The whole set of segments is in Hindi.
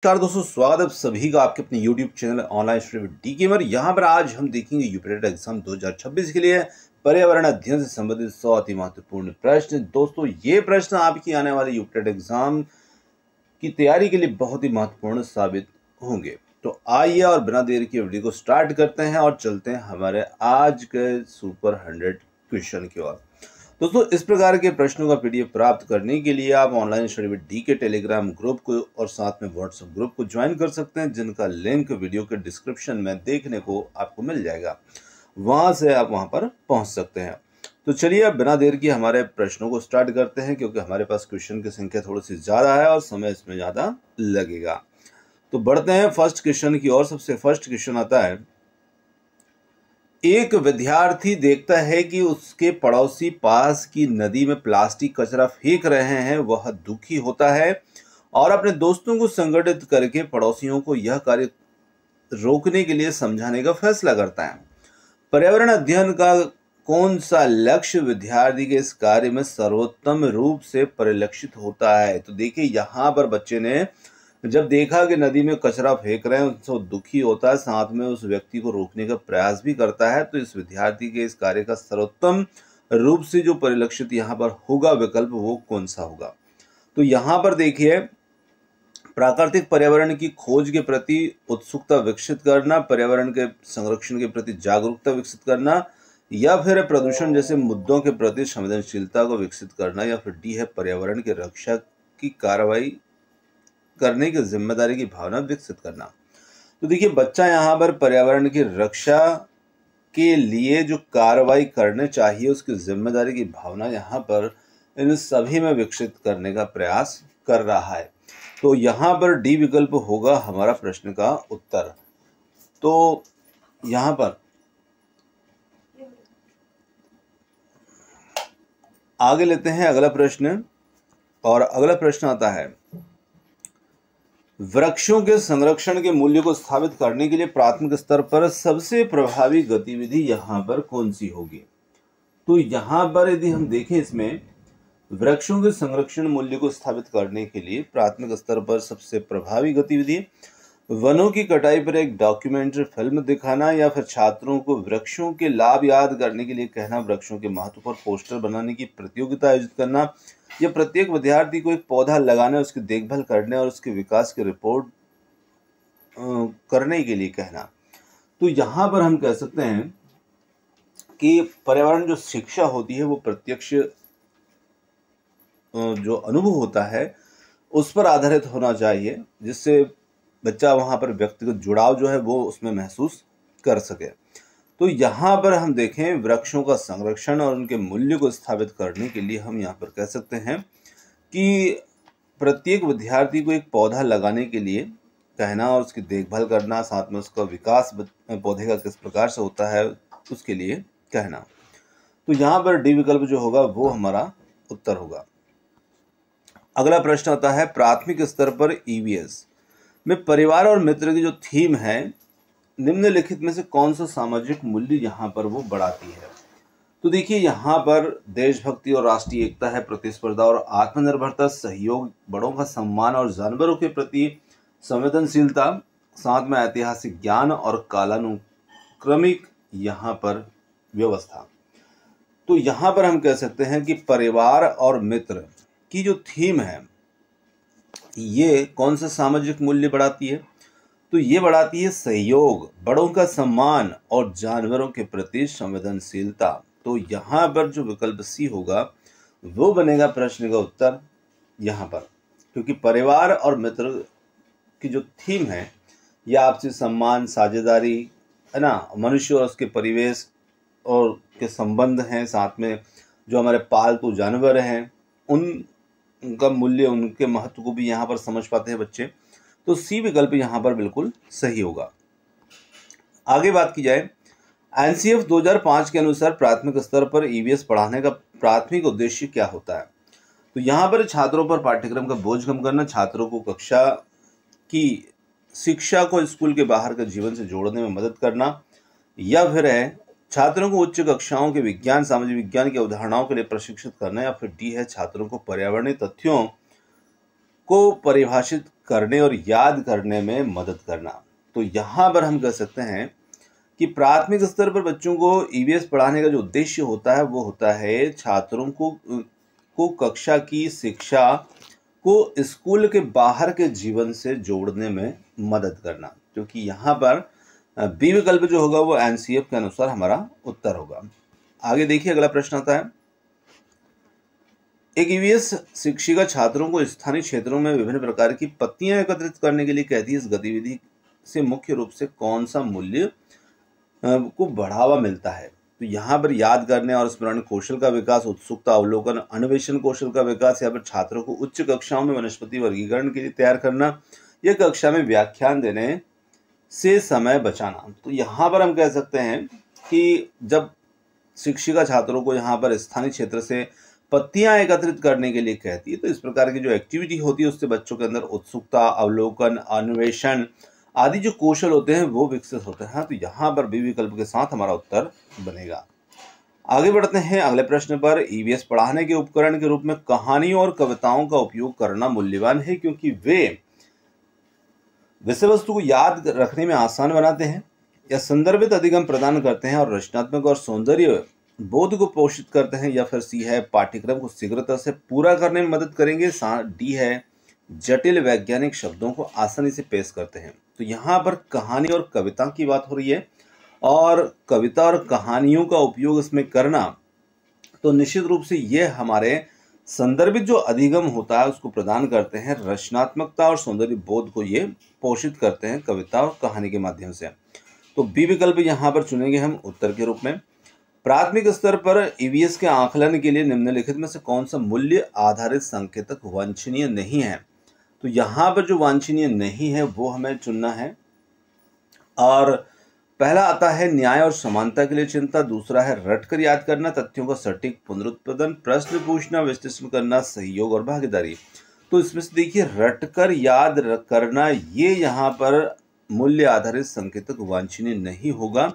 नमस्कार दोस्तों, स्वागत है आप सभी का आपके अपने YouTube channel online study with D gamer. यहाँ पर आज हम देखेंगे यूपीटेट एग्जाम 2026 के लिए पर्यावरण अध्ययन से संबंधित 100 अति महत्वपूर्ण प्रश्न। दोस्तों, ये प्रश्न आपकी आने वाले यूपीटेट एग्जाम की तैयारी के लिए बहुत ही महत्वपूर्ण साबित होंगे। तो आइए और बिना देर के वीडियो को स्टार्ट करते हैं और चलते हैं हमारे आज के सुपर 100 क्वेश्चन की ओर। दोस्तों, इस प्रकार के प्रश्नों का पीडीएफ प्राप्त करने के लिए आप ऑनलाइन स्टडी विद डी के टेलीग्राम ग्रुप को और साथ में व्हाट्सएप ग्रुप को ज्वाइन कर सकते हैं, जिनका लिंक वीडियो के डिस्क्रिप्शन में देखने को आपको मिल जाएगा। वहां से आप वहां पर पहुंच सकते हैं। तो चलिए अब बिना देर की हमारे प्रश्नों को स्टार्ट करते हैं, क्योंकि हमारे पास क्वेश्चन की संख्या थोड़ी सी ज़्यादा है और समय इसमें ज़्यादा लगेगा। तो बढ़ते हैं फर्स्ट क्वेश्चन की ओर। सबसे फर्स्ट क्वेश्चन आता है, एक विद्यार्थी देखता है कि उसके पड़ोसी पास की नदी में प्लास्टिक कचरा फेंक रहे हैं। वह दुखी होता है और अपने दोस्तों को संगठित करके पड़ोसियों को यह कार्य रोकने के लिए समझाने का फैसला करता है। पर्यावरण अध्ययन का कौन सा लक्ष्य विद्यार्थी के इस कार्य में सर्वोत्तम रूप से परिलक्षित होता है? तो देखिए, यहाँ पर बच्चे ने जब देखा कि नदी में कचरा फेंक रहे हैं तो दुखी होता है, साथ में उस व्यक्ति को रोकने का प्रयास भी करता है। तो इस विद्यार्थी के इस कार्य का सर्वोत्तम रूप से जो परिलक्षित यहाँ पर होगा विकल्प, वो कौन सा होगा? तो यहाँ पर देखिए, प्राकृतिक पर्यावरण की खोज के प्रति उत्सुकता विकसित करना, पर्यावरण के संरक्षण के प्रति जागरूकता विकसित करना, या फिर प्रदूषण जैसे मुद्दों के प्रति संवेदनशीलता को विकसित करना, या फिर डी है पर्यावरण की रक्षा की कार्रवाई करने की जिम्मेदारी की भावना विकसित करना। तो देखिए, बच्चा यहाँ पर पर्यावरण की रक्षा के लिए जो कार्रवाई करने चाहिए उसकी जिम्मेदारी की भावना यहाँ पर इन सभी में विकसित करने का प्रयास कर रहा है। तो यहाँ पर डी विकल्प होगा हमारा प्रश्न का उत्तर। तो यहाँ पर आगे लेते हैं अगला प्रश्न, और अगला प्रश्न आता है, वृक्षों के संरक्षण के मूल्य को स्थापित करने के लिए प्राथमिक स्तर पर सबसे प्रभावी गतिविधि यहाँ पर कौन सी होगी? तो यहाँ पर यदि हम देखें, इसमें वृक्षों के संरक्षण मूल्य को स्थापित करने के लिए प्राथमिक स्तर पर सबसे प्रभावी गतिविधि वनों की कटाई पर एक डॉक्यूमेंट्री फिल्म दिखाना, या फिर छात्रों को वृक्षों के लाभ याद करने के लिए कहना, वृक्षों के महत्व पर पोस्टर बनाने की प्रतियोगिता आयोजित करना, या प्रत्येक विद्यार्थी को एक पौधा लगाने, उसकी देखभाल करने और उसके विकास की रिपोर्ट करने के लिए कहना। तो यहाँ पर हम कह सकते हैं कि पर्यावरण जो शिक्षा होती है वो प्रत्यक्ष जो अनुभव होता है उस पर आधारित होना चाहिए, जिससे बच्चा वहाँ पर व्यक्तिगत जुड़ाव जो है वो उसमें महसूस कर सके। तो यहाँ पर हम देखें, वृक्षों का संरक्षण और उनके मूल्य को स्थापित करने के लिए हम यहाँ पर कह सकते हैं कि प्रत्येक विद्यार्थी को एक पौधा लगाने के लिए कहना और उसकी देखभाल करना, साथ में उसका विकास पौधे का किस प्रकार से होता है उसके लिए कहना। तो यहाँ पर डी विकल्प जो होगा वो हमारा उत्तर होगा। अगला प्रश्न आता है, प्राथमिक स्तर पर ईवीएस में परिवार और मित्र की जो थीम है, निम्नलिखित में से कौन सा सामाजिक मूल्य यहाँ पर वो बढ़ाती है? तो देखिए, यहाँ पर देशभक्ति और राष्ट्रीय एकता है, प्रतिस्पर्धा और आत्मनिर्भरता, सहयोग, बड़ों का सम्मान और जानवरों के प्रति संवेदनशीलता, साथ में ऐतिहासिक ज्ञान और कालानुक्रमिक यहाँ पर व्यवस्था। तो यहाँ पर हम कह सकते हैं कि परिवार और मित्र की जो थीम है ये कौन सा सामाजिक मूल्य बढ़ाती है? तो ये बढ़ाती है सहयोग, बड़ों का सम्मान और जानवरों के प्रति संवेदनशीलता। तो यहाँ पर जो विकल्प सी होगा वो बनेगा प्रश्न का उत्तर यहाँ पर, क्योंकि परिवार और मित्र की जो थीम है यह आपसी सम्मान, साझेदारी है ना, मनुष्य और उसके परिवेश और के संबंध हैं, साथ में जो हमारे पालतू जानवर हैं उनका मूल्य, उनके महत्व को भी यहाँ पर समझ पाते हैं बच्चे। तो सी विकल्प यहाँ पर बिल्कुल सही होगा। आगे बात की जाए, एनसीएफ 2005 के अनुसार प्राथमिक स्तर पर ईवीएस पढ़ाने का प्राथमिक उद्देश्य क्या होता है? तो यहाँ पर छात्रों पर पाठ्यक्रम का बोझ कम करना, छात्रों को कक्षा की शिक्षा को स्कूल के बाहर के जीवन से जोड़ने में मदद करना, या फिर है छात्रों को उच्च कक्षाओं के विज्ञान, सामाजिक विज्ञान की अवधारणाओं के लिए प्रशिक्षित करना, या फिर डी है छात्रों को पर्यावरणीय तथ्यों को परिभाषित करने और याद करने में मदद करना। तो यहाँ पर हम कह सकते हैं कि प्राथमिक स्तर पर बच्चों को ईवीएस पढ़ाने का जो उद्देश्य होता है वो होता है छात्रों को कक्षा की शिक्षा को स्कूल के बाहर के जीवन से जोड़ने में मदद करना, क्योंकि यहाँ पर बी विकल्प जो होगा वो एनसीएफ के अनुसार हमारा उत्तर होगा। आगे देखिए, अगला प्रश्न आता है, एक ईवीएस शिक्षिका छात्रों को स्थानीय क्षेत्रों में विभिन्न प्रकार की पत्तियां एकत्रित करने के लिए कहती है। इस गतिविधि से मुख्य रूप से कौन सा मूल्य को बढ़ावा मिलता है? तो यहाँ पर याद करने और स्मरण कौशल का विकास, उत्सुकता, अवलोकन, अन्वेषण कौशल का विकास, या फिर छात्रों को उच्च कक्षाओं में वनस्पति वर्गीकरण के लिए तैयार करना, या कक्षा में व्याख्यान देने से समय बचाना। तो यहाँ पर हम कह सकते हैं कि जब शिक्षिका छात्रों को यहाँ पर स्थानीय क्षेत्र से पत्तियां एकत्रित करने के लिए कहती है, तो इस प्रकार की जो एक्टिविटी होती है उससे बच्चों के अंदर उत्सुकता, अवलोकन, अन्वेषण आदि जो कौशल होते हैं वो विकसित होते हैं। तो यहाँ पर बी विकल्प के साथ हमारा उत्तर बनेगा। आगे बढ़ते हैं अगले प्रश्न पर। ईवीएस पढ़ाने के उपकरण के रूप में कहानियों और कविताओं का उपयोग करना मूल्यवान है क्योंकि वे विषय वस्तु को याद रखने में आसान बनाते हैं, या संदर्भित अधिगम प्रदान करते हैं और रचनात्मक और सौंदर्य बोध को पोषित करते हैं, या फिर सी है पाठ्यक्रम को शीघ्रता से पूरा करने में मदद करेंगे, डी है जटिल वैज्ञानिक शब्दों को आसानी से पेश करते हैं। तो यहाँ पर कहानी और कविता की बात हो रही है, और कविता और कहानियों का उपयोग इसमें करना तो निश्चित रूप से ये हमारे संदर्भित जो अधिगम होता है उसको प्रदान करते हैं, रचनात्मकता और सौंदर्य बोध को ये पोषित करते हैं कविता और कहानी के माध्यम से। तो बी विकल्प यहाँ पर चुनेंगे हम उत्तर के रूप में। प्राथमिक स्तर पर ईवीएस के आकलन के लिए निम्नलिखित में से कौन सा मूल्य आधारित संकेतक वांछनीय नहीं है? तो यहाँ पर जो वांछनीय नहीं है वो हमें चुनना है, और पहला आता है न्याय और समानता के लिए चिंता, दूसरा है रटकर याद करना, तथ्यों का सटीक पुनरुत्पादन, प्रश्न पूछना, विश्लेषण करना, सहयोग और भागीदारी। तो इसमें से देखिए रटकर याद करना ये यहाँ पर मूल्य आधारित संकेतक वांछनीय नहीं होगा,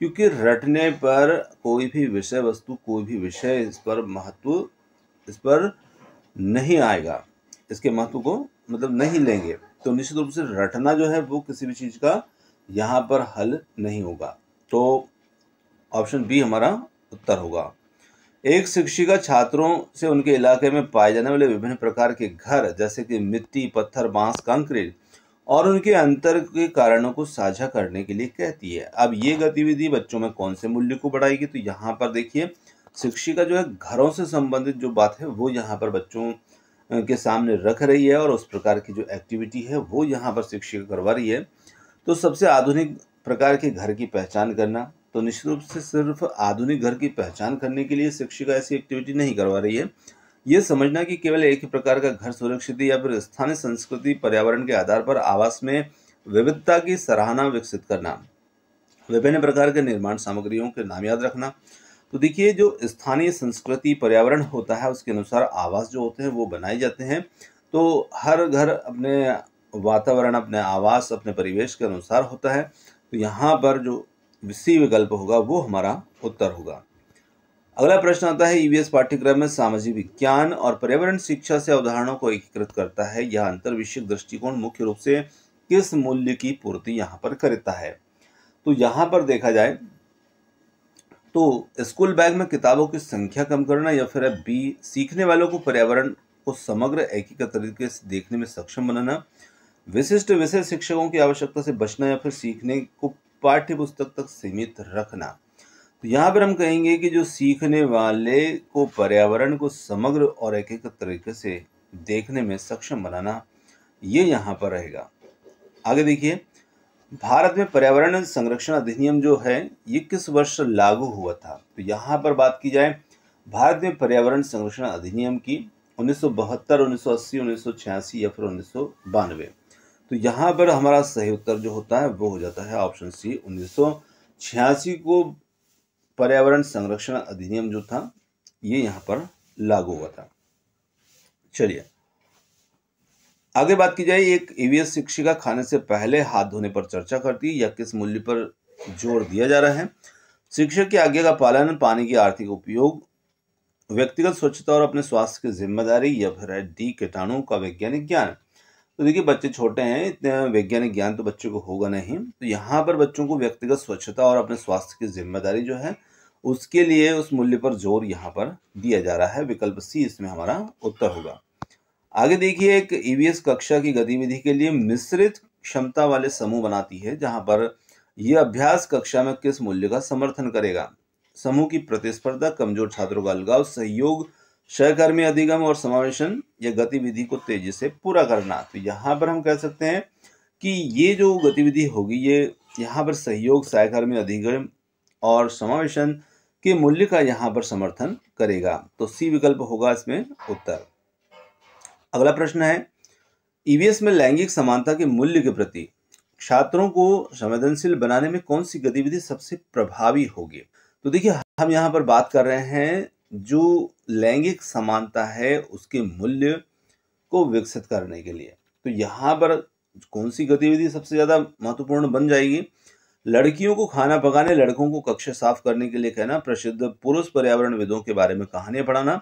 क्योंकि रटने पर कोई भी विषय वस्तु, कोई भी विषय इस पर नहीं आएगा, इसके महत्व को मतलब नहीं लेंगे। तो निश्चित रूप से रटना जो है वो किसी भी चीज का यहाँ पर हल नहीं होगा। तो ऑप्शन बी हमारा उत्तर होगा। एक शिक्षिका छात्रों से उनके इलाके में पाए जाने वाले विभिन्न प्रकार के घर जैसे कि मिट्टी, पत्थर, बांस, कंक्रीट और उनके अंतर के कारणों को साझा करने के लिए कहती है। अब ये गतिविधि बच्चों में कौन से मूल्य को बढ़ाएगी? तो यहाँ पर देखिए शिक्षिका जो है घरों से संबंधित जो बात है वो यहाँ पर बच्चों के सामने रख रही है, और उस प्रकार की जो एक्टिविटी है वो यहाँ पर शिक्षिका करवा रही है। तो सबसे आधुनिक प्रकार के घर की पहचान करना, तो निश्चित रूप से सिर्फ आधुनिक घर की पहचान करने के लिए शिक्षिका ऐसी एक्टिविटी नहीं करवा रही है। ये समझना कि केवल एक ही प्रकार का घर सुरक्षित या फिर स्थानीय संस्कृति पर्यावरण के आधार पर आवास में विविधता की सराहना विकसित करना, विभिन्न प्रकार के निर्माण सामग्रियों के नाम याद रखना। तो देखिए जो स्थानीय संस्कृति पर्यावरण होता है उसके अनुसार आवास जो होते हैं वो बनाए जाते हैं। तो हर घर अपने वातावरण, अपने आवास, अपने परिवेश के अनुसार होता है। तो यहाँ पर जो सी विकल्प होगा वो हमारा उत्तर होगा। अगला प्रश्न आता है ईवीएस पाठ्यक्रम में सामाजिक विज्ञान और पर्यावरण शिक्षा से अवधारणाओं को एकीकृत करता है। यह अंतर विषयक दृष्टिकोण मुख्य रूप से किस मूल्य की पूर्ति यहाँ पर करता है? तो यहाँ पर देखा जाए तो स्कूल बैग में किताबों की संख्या कम करना, या फिर बी सीखने वालों को पर्यावरण को समग्र एकीकृत तरीके से देखने में सक्षम बनाना, विशिष्ट विषय शिक्षकों की आवश्यकता से बचना, या फिर सीखने को पाठ्य पुस्तक तक सीमित रखना। तो यहाँ पर हम कहेंगे कि जो सीखने वाले को पर्यावरण को समग्र और एकीकृत तरीके से देखने में सक्षम बनाना, ये यहाँ पर रहेगा। आगे देखिए भारत में पर्यावरण संरक्षण अधिनियम जो है ये किस वर्ष लागू हुआ था? तो यहाँ पर बात की जाए भारत में पर्यावरण संरक्षण अधिनियम की 1972, 1980, 1986 या फिर 1992। तो यहाँ पर हमारा सही उत्तर जो होता है वो हो जाता है ऑप्शन सी, 1986 को पर्यावरण संरक्षण अधिनियम जो था ये यहाँ पर लागू हुआ था। चलिए आगे बात की जाए, एक ईवीएस शिक्षिका खाने से पहले हाथ धोने पर चर्चा करती है, या किस मूल्य पर जोर दिया जा रहा है? शिक्षक की आज्ञा का पालन, पानी की आर्थिक उपयोग, व्यक्तिगत स्वच्छता और अपने स्वास्थ्य की जिम्मेदारी, या फिर डी कीटाणुओं का वैज्ञानिक ज्ञान। तो देखिए बच्चे छोटे हैं, इतना वैज्ञानिक ज्ञान तो बच्चों को होगा नहीं, तो यहाँ पर बच्चों को व्यक्तिगत स्वच्छता और अपने स्वास्थ्य की जिम्मेदारी जो है उसके लिए उस मूल्य पर जोर यहाँ पर दिया जा रहा है। विकल्प सी इसमें हमारा उत्तर होगा। आगे देखिए, एक ईवीएस कक्षा की गतिविधि के लिए मिश्रित क्षमता वाले समूह बनाती है, जहां पर यह अभ्यास कक्षा में किस मूल्य का समर्थन करेगा। समूह की प्रतिस्पर्धा, कमजोर छात्रों का अलगाव, सहयोग, सहकर्मी अधिगम और समावेशन, या गतिविधि को तेजी से पूरा करना। तो यहाँ पर हम कह सकते हैं कि ये जो गतिविधि होगी ये यहाँ पर सहयोग, सहकर्मी अधिगम और समावेशन के मूल्य का यहाँ पर समर्थन करेगा। तो सी विकल्प होगा इसमें उत्तर। अगला प्रश्न है, ईवीएस में लैंगिक समानता के मूल्य के प्रति छात्रों को संवेदनशील बनाने में कौन सी गतिविधि सबसे प्रभावी होगी। तो देखिए हम यहाँ पर बात कर रहे हैं जो लैंगिक समानता है उसके मूल्य को विकसित करने के लिए। तो यहाँ पर कौन सी गतिविधि सबसे ज्यादा महत्वपूर्ण बन जाएगी। लड़कियों को खाना पकाने, लड़कों को कक्षा साफ करने के लिए कहना, प्रसिद्ध पुरुष पर्यावरणविदों के बारे में कहानियां पढ़ाना,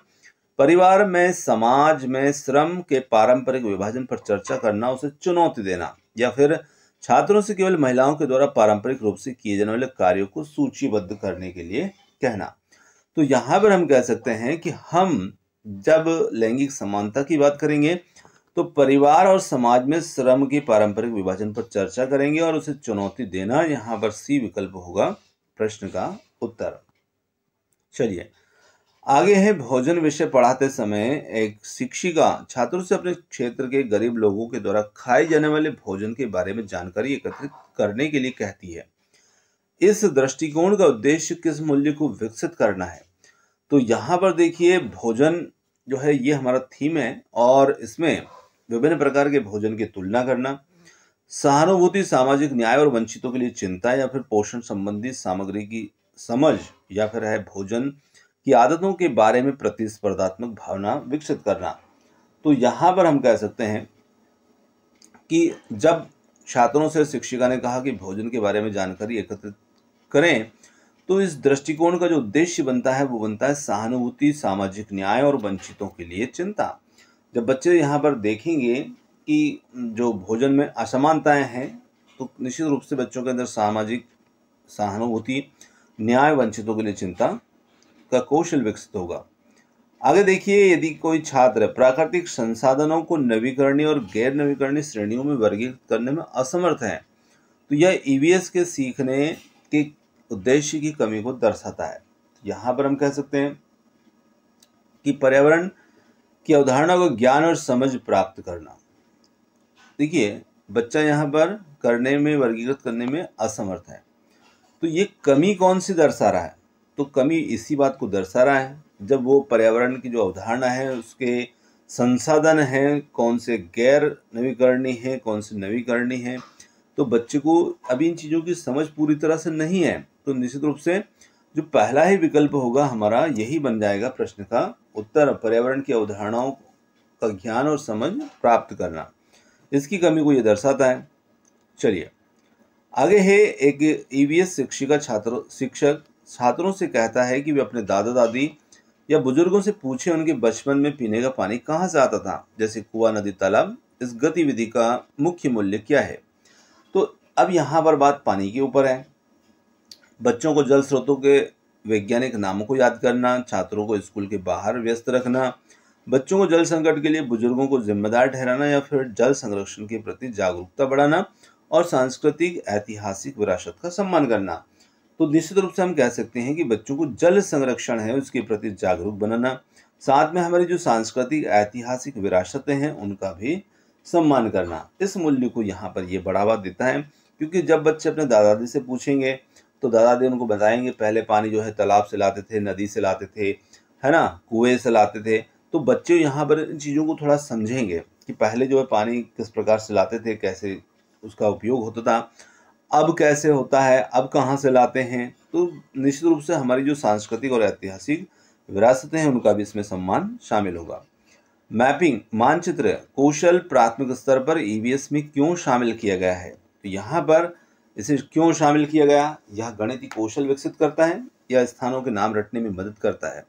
परिवार में समाज में श्रम के पारंपरिक विभाजन पर चर्चा करना, उसे चुनौती देना, या फिर छात्रों से केवल महिलाओं के द्वारा पारंपरिक रूप से किए जाने वाले कार्यों को सूचीबद्ध करने के लिए कहना। तो यहाँ पर हम कह सकते हैं कि हम जब लैंगिक समानता की बात करेंगे तो परिवार और समाज में श्रम के पारंपरिक विभाजन पर चर्चा करेंगे और उसे चुनौती देना। यहाँ पर सी विकल्प होगा प्रश्न का उत्तर। चलिए आगे है, भोजन विषय पढ़ाते समय एक शिक्षिका छात्रों से अपने क्षेत्र के गरीब लोगों के द्वारा खाए जाने वाले भोजन के बारे में जानकारी एकत्रित करने के लिए कहती है। इस दृष्टिकोण का उद्देश्य किस मूल्य को विकसित करना है। तो यहाँ पर देखिए भोजन जो है ये हमारा थीम है और इसमें विभिन्न प्रकार के भोजन की तुलना करना, सहानुभूति, सामाजिक न्याय और वंचितों के लिए चिंता, या फिर पोषण संबंधी सामग्री की समझ, या फिर है भोजन की आदतों के बारे में प्रतिस्पर्धात्मक भावना विकसित करना। तो यहाँ पर हम कह सकते हैं कि जब छात्रों से शिक्षिका ने कहा कि भोजन के बारे में जानकारी एकत्रित करें, तो इस दृष्टिकोण का जो उद्देश्य बनता है वो बनता है सहानुभूति, सामाजिक न्याय और वंचितों के लिए चिंता। जब बच्चे यहाँ पर देखेंगे कि जो भोजन में असमानताएं हैं तो निश्चित रूप से बच्चों के अंदर सामाजिक सहानुभूति, न्याय, वंचितों के लिए चिंता का कौशल विकसित होगा। आगे देखिए, यदि कोई छात्र प्राकृतिक संसाधनों को नवीकरणीय और गैर नवीकरणीय श्रेणियों में वर्गीकृत करने में असमर्थ है तो यह ईवीएस के सीखने के उद्देश्य की कमी को दर्शाता है। यहाँ पर हम कह सकते हैं कि पर्यावरण की अवधारणा को ज्ञान और समझ प्राप्त करना। देखिए बच्चा यहाँ पर करने में, वर्गीकृत करने में असमर्थ है, तो ये कमी कौन सी दर्शा रहा है। तो कमी इसी बात को दर्शा रहा है जब वो पर्यावरण की जो अवधारणा है उसके संसाधन हैं कौन से गैर नवीकरणीय हैं, कौन से नवीकरणीय हैं, तो बच्चे को अभी इन चीज़ों की समझ पूरी तरह से नहीं है। तो निश्चित रूप से जो पहला ही विकल्प होगा हमारा यही बन जाएगा प्रश्न का उत्तर, पर्यावरण की अवधारणाओं का ज्ञान और समझ प्राप्त करना, इसकी कमी को ये दर्शाता है। चलिए आगे है, एक ईवीएस शिक्षिका शिक्षक छात्रों से कहता है कि वे अपने दादा दादी या बुजुर्गों से पूछें उनके बचपन में पीने का पानी कहाँ से आता था, जैसे कुआं, नदी, तालाब। इस गतिविधि का मुख्य मूल्य क्या है। तो अब यहाँ पर बात पानी के ऊपर है। बच्चों को जल स्रोतों के वैज्ञानिक नामों को याद करना, छात्रों को स्कूल के बाहर व्यस्त रखना, बच्चों को जल संकट के लिए बुजुर्गों को जिम्मेदार ठहराना, या फिर जल संरक्षण के प्रति जागरूकता बढ़ाना और सांस्कृतिक ऐतिहासिक विरासत का सम्मान करना। तो निश्चित रूप से हम कह सकते हैं कि बच्चों को जल संरक्षण है उसके प्रति जागरूक बनाना, साथ में हमारी जो सांस्कृतिक ऐतिहासिक विरासतें हैं उनका भी सम्मान करना। इस मूल्य को यहाँ पर ये बढ़ावा देता है, क्योंकि जब बच्चे अपने दादा दादी से पूछेंगे तो दादा दादी उनको बताएंगे पहले पानी जो है तालाब से लाते थे, नदी से लाते थे, है ना, कुएं से लाते थे। तो बच्चे यहाँ पर इन चीज़ों को थोड़ा समझेंगे कि पहले जो है पानी किस प्रकार से लाते थे, कैसे उसका उपयोग होता था, अब कैसे होता है, अब कहाँ से लाते हैं। तो निश्चित रूप से हमारी जो सांस्कृतिक और ऐतिहासिक विरासतें हैं उनका भी इसमें सम्मान शामिल होगा। मैपिंग मानचित्र कौशल प्राथमिक स्तर पर ईवीएस में क्यों शामिल किया गया है। तो यहाँ पर इसे क्यों शामिल किया गया, यह गणितीय कौशल विकसित करता है या स्थानों के नाम रटने में मदद करता है।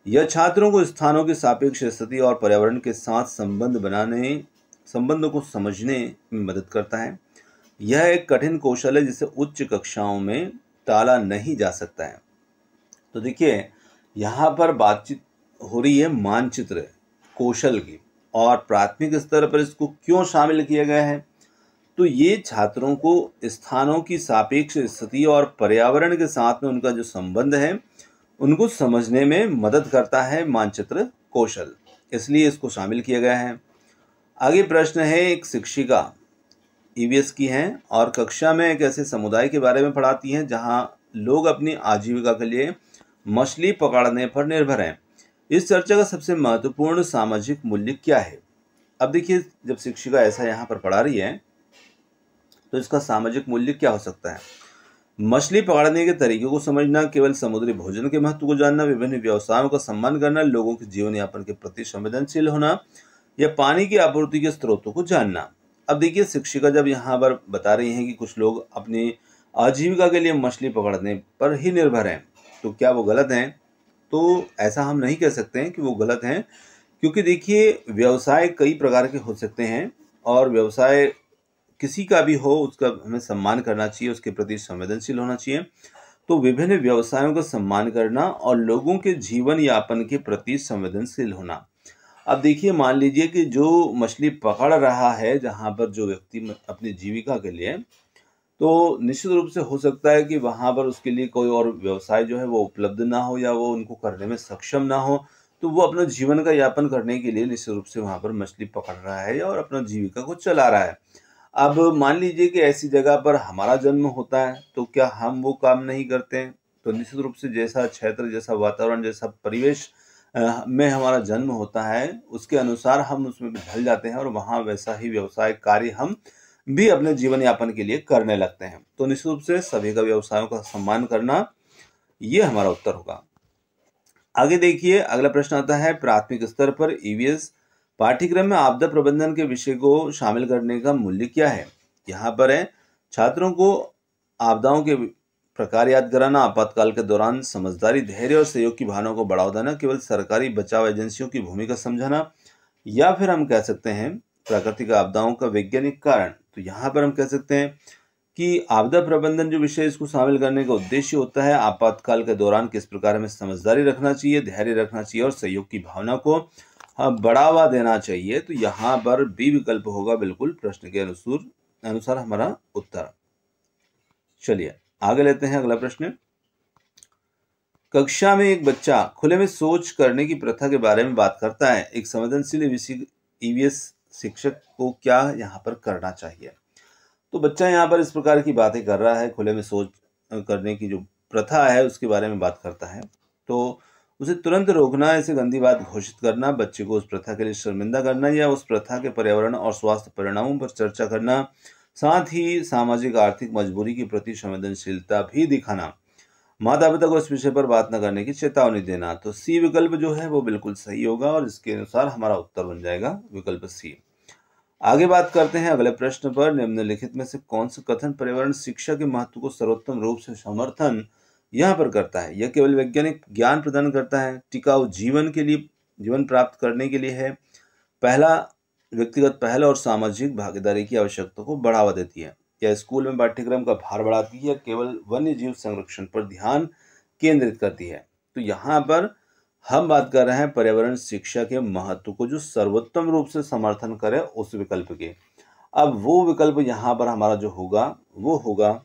यह छात्रों को स्थानों की सापेक्ष स्थिति और पर्यावरण के साथ संबंध बनाने संबंधों को समझने में मदद करता है। यह एक कठिन कौशल है जिसे उच्च कक्षाओं में टाला नहीं जा सकता है। तो देखिए, यहाँ पर बातचीत हो रही है मानचित्र कौशल की, और प्राथमिक स्तर पर इसको क्यों शामिल किया गया है? तो ये छात्रों को स्थानों की सापेक्ष स्थिति और पर्यावरण के साथ में उनका जो संबंध है उनको समझने में मदद करता है मानचित्र कौशल, इसलिए इसको शामिल किया गया है। आगे प्रश्न है, एक शिक्षिका ईवीएस की हैं और कक्षा में एक ऐसे समुदाय के बारे में पढ़ाती हैं जहां लोग अपनी आजीविका के लिए मछली पकड़ने पर निर्भर हैं। इस चर्चा का सबसे महत्वपूर्ण सामाजिक मूल्य क्या है? अब देखिए, जब शिक्षिका ऐसा यहाँ पर पढ़ा रही है तो इसका सामाजिक मूल्य क्या हो सकता है? मछली पकड़ने के तरीकों को समझना, केवल समुद्री भोजन के महत्व को जानना, विभिन्न व्यवसायों का सम्मान करना, लोगों के जीवन यापन के प्रति संवेदनशील होना, या पानी की आपूर्ति के स्रोतों को जानना। अब देखिए, शिक्षिका जब यहाँ पर बता रही हैं कि कुछ लोग अपनी आजीविका के लिए मछली पकड़ने पर ही निर्भर हैं, तो क्या वो गलत हैं? तो ऐसा हम नहीं कह सकते हैं कि वो गलत हैं, क्योंकि देखिए, व्यवसाय कई प्रकार के हो सकते हैं और व्यवसाय किसी का भी हो उसका हमें सम्मान करना चाहिए, उसके प्रति संवेदनशील होना चाहिए। तो विभिन्न व्यवसायों का सम्मान करना और लोगों के जीवन यापन के प्रति संवेदनशील होना। अब देखिए, मान लीजिए कि जो मछली पकड़ रहा है जहाँ पर जो व्यक्ति अपनी जीविका के लिए, तो निश्चित रूप से हो सकता है कि वहाँ पर उसके लिए कोई और व्यवसाय जो है वो उपलब्ध ना हो या वो उनको करने में सक्षम ना हो, तो वो अपना जीवन का यापन करने के लिए निश्चित रूप से वहाँ पर मछली पकड़ रहा है और अपना जीविका को चला रहा है। अब मान लीजिए कि ऐसी जगह पर हमारा जन्म होता है, तो क्या हम वो काम नहीं करते हैं? तो निश्चित रूप से जैसा क्षेत्र, जैसा वातावरण, जैसा परिवेश में हमारा जन्म होता है, उसके अनुसार हम उसमें भी ढल जाते हैं और वहाँ वैसा ही व्यवसाय कार्य हम भी अपने जीवन यापन के लिए करने लगते हैं। तो निश्चित रूप से सभी का व्यवसायों का सम्मान करना, ये हमारा उत्तर होगा। आगे देखिए, अगला प्रश्न आता है, प्राथमिक स्तर पर ईवीएस पाठ्यक्रम में आपदा प्रबंधन के विषय को शामिल करने का मूल्य क्या है? यहाँ पर है, छात्रों को आपदाओं के प्रकार याद कराना, आपातकाल के दौरान समझदारी, धैर्य और सहयोग की भावना को बढ़ावा देना, केवल सरकारी बचाव एजेंसियों की भूमिका समझाना, या फिर हम कह सकते हैं प्राकृतिक आपदाओं का वैज्ञानिक कारण। तो यहाँ पर हम कह सकते हैं कि आपदा प्रबंधन जो विषय इसको शामिल करने का उद्देश्य होता है, आपातकाल के दौरान किस प्रकार हमें समझदारी रखना चाहिए, धैर्य रखना चाहिए और सहयोग की भावना को बढ़ावा देना चाहिए। तो यहाँ पर बी विकल्प होगा बिल्कुल प्रश्न के अनुसार हमारा उत्तर। चलिए आगे लेते हैं अगला प्रश्न। कक्षा में एक बच्चा खुले में सोच करने की प्रथा के बारे में बात करता है। एक संवेदनशील ईवीएस शिक्षक को क्या यहाँ पर करना चाहिए? तो बच्चा यहाँ पर इस प्रकार की बातें कर रहा है, खुले में सोच करने की जो प्रथा है उसके बारे में बात करता है। तो उसे तुरंत रोकना, ऐसे गंदी बात घोषित करना, बच्चे को उस प्रथा के लिए शर्मिंदा करना या उस प्रथा के पर्यावरण और स्वास्थ्य परिणामों पर चर्चा करना, साथ ही सामाजिक आर्थिक मजबूरी के प्रति संवेदनशीलता भी दिखाना, माता पिता को इस विषय पर बात न करने की चेतावनी देना। तो सी विकल्प जो है वो बिल्कुल सही होगा और इसके अनुसार हमारा उत्तर बन जाएगा विकल्प सी। आगे बात करते हैं अगले प्रश्न पर। निम्नलिखित में से कौन सा कथन पर्यावरण शिक्षा के महत्व को सर्वोत्तम रूप से समर्थन यहाँ पर करता है? यह केवल वैज्ञानिक ज्ञान प्रदान करता है, टिकाऊ जीवन प्राप्त करने के लिए है, पहला व्यक्तिगत पहल और सामाजिक भागीदारी की आवश्यकता को बढ़ावा देती है, या स्कूल में पाठ्यक्रम का भार बढ़ाती है, या केवल वन्य जीव संरक्षण पर ध्यान केंद्रित करती है। तो यहाँ पर हम बात कर रहे हैं पर्यावरण शिक्षा के महत्व को जो सर्वोत्तम रूप से समर्थन करे उस विकल्प के। अब वो विकल्प यहाँ पर हमारा जो होगा वो होगा,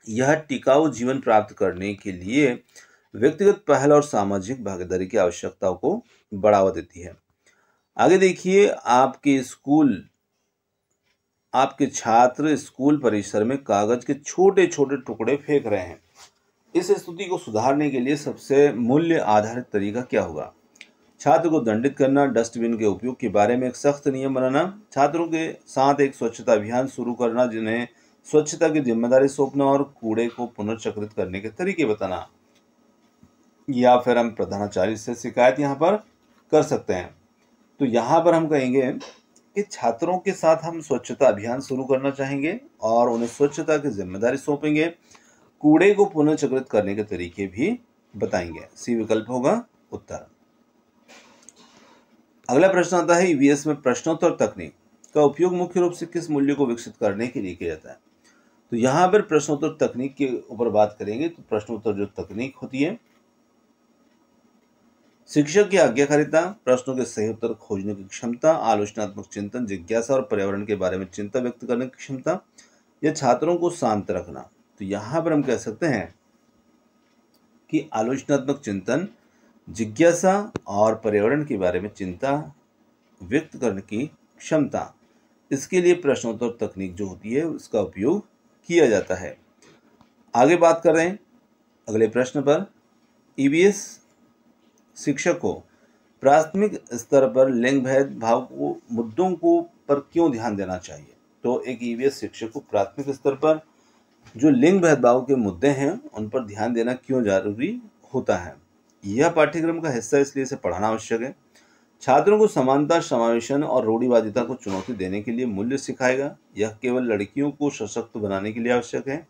यह टिकाऊ जीवन प्राप्त करने के लिए व्यक्तिगत पहल और सामाजिक भागीदारी की आवश्यकताओं को बढ़ावा देती है। आगे देखिए, आपके छात्र स्कूल परिसर में कागज के छोटे छोटे टुकड़े फेंक रहे हैं। इस स्थिति को सुधारने के लिए सबसे मूल्य आधारित तरीका क्या होगा? छात्र को दंडित करना, डस्टबिन के उपयोग के बारे में एक सख्त नियम बनाना, छात्रों के साथ एक स्वच्छता अभियान शुरू करना, जिन्हें स्वच्छता की जिम्मेदारी सौंपना और कूड़े को पुनर्चक्रित करने के तरीके बताना, या फिर हम प्रधानाचार्य से शिकायत यहाँ पर कर सकते हैं। तो यहाँ पर हम कहेंगे कि छात्रों के साथ हम स्वच्छता अभियान शुरू करना चाहेंगे और उन्हें स्वच्छता की जिम्मेदारी सौंपेंगे, कूड़े को पुनर्चक्रित करने के तरीके भी बताएंगे। सी विकल्प होगा उत्तर। अगला प्रश्न आता है ईवीएस में प्रश्नोत्तर तकनीक। का उपयोग मुख्य रूप से किस मूल्य को विकसित करने के लिए किया जाता है? तो यहाँ पर प्रश्नोत्तर तकनीक के ऊपर बात करेंगे। तो प्रश्नोत्तर जो तकनीक होती है, शिक्षक की आज्ञाकारिता, प्रश्नों के सही उत्तर खोजने की क्षमता, आलोचनात्मक चिंतन, जिज्ञासा और पर्यावरण के बारे में चिंता व्यक्त करने की क्षमता, या छात्रों को शांत रखना। तो यहाँ पर हम कह सकते हैं कि आलोचनात्मक चिंतन, जिज्ञासा और पर्यावरण के बारे में चिंता व्यक्त करने की क्षमता, इसके लिए प्रश्नोत्तर तकनीक जो होती है उसका उपयोग किया जाता है। आगे बात कर रहे हैं अगले प्रश्न पर। ईवीएस शिक्षक को प्राथमिक स्तर पर लिंग भेदभाव को मुद्दों को पर क्यों ध्यान देना चाहिए? तो एक ईवीएस शिक्षक को प्राथमिक स्तर पर जो लिंग भेदभाव के मुद्दे हैं उन पर ध्यान देना क्यों जरूरी होता है? यह पाठ्यक्रम का हिस्सा इसलिए इसे पढ़ाना आवश्यक है। छात्रों को समानता, समावेशन और रूढ़िवादिता को चुनौती देने के लिए मूल्य सिखाएगा। यह केवल लड़कियों को सशक्त बनाने के लिए आवश्यक है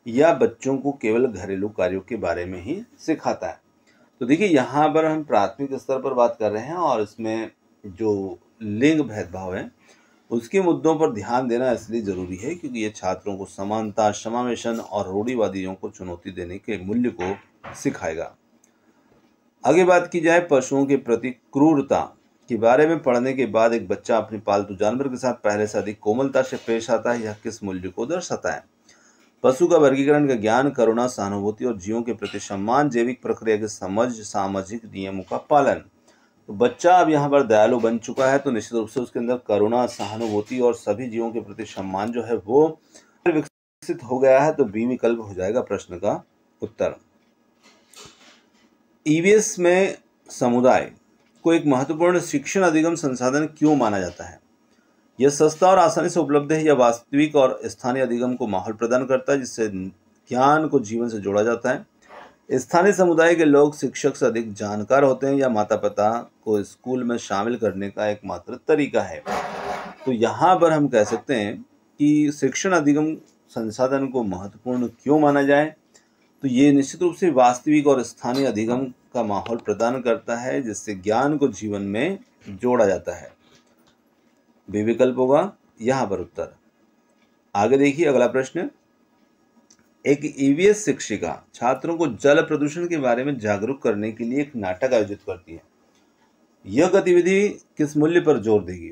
या बच्चों को केवल घरेलू कार्यों के बारे में ही सिखाता है? तो देखिए, यहाँ पर हम प्राथमिक स्तर पर बात कर रहे हैं और इसमें जो लिंग भेदभाव है उसके मुद्दों पर ध्यान देना इसलिए जरूरी है क्योंकि ये छात्रों को समानता, समावेशन और रूढ़िवादियों को चुनौती देने के मूल्य को सिखाएगा। आगे बात की जाए पशुओं के प्रति क्रूरता के बारे में पढ़ने के बाद एक बच्चा अपने पालतू जानवर के साथ पहले से अधिक कोमलता से पेश आता है, यह किस मूल्य को दर्शाता है? पशु का वर्गीकरण का ज्ञान, करुणा, सहानुभूति और जीवों के प्रति सम्मान, जैविक प्रक्रिया की समझ, सामाजिक नियमों का पालन। तो बच्चा अब यहाँ पर दयालु बन चुका है तो निश्चित रूप से उसके अंदर करुणा, सहानुभूति और सभी जीवों के प्रति सम्मान जो है वो विकसित हो गया है। तो बी विकल्प हो जाएगा प्रश्न का उत्तर। ईवीएस में समुदाय को एक महत्वपूर्ण शिक्षण अधिगम संसाधन क्यों माना जाता है? यह सस्ता और आसानी से उपलब्ध है, यह वास्तविक और स्थानीय अधिगम को माहौल प्रदान करता है जिससे ज्ञान को जीवन से जोड़ा जाता है। स्थानीय समुदाय के लोग शिक्षक से अधिक जानकार होते हैं या माता पिता को स्कूल में शामिल करने का एकमात्र तरीका है? तो यहाँ पर हम कह सकते हैं कि शिक्षण अधिगम संसाधन को महत्वपूर्ण क्यों माना जाए? तो ये निश्चित रूप से वास्तविक और स्थानीय अधिगम का माहौल प्रदान करता है जिससे ज्ञान को जीवन में जोड़ा जाता है। बी विकल्प होगा यहाँ पर उत्तर। आगे देखिए अगला प्रश्न। एक ईवीएस शिक्षिका छात्रों को जल प्रदूषण के बारे में जागरूक करने के लिए एक नाटक आयोजित करती है। यह गतिविधि किस मूल्य पर जोर देगी?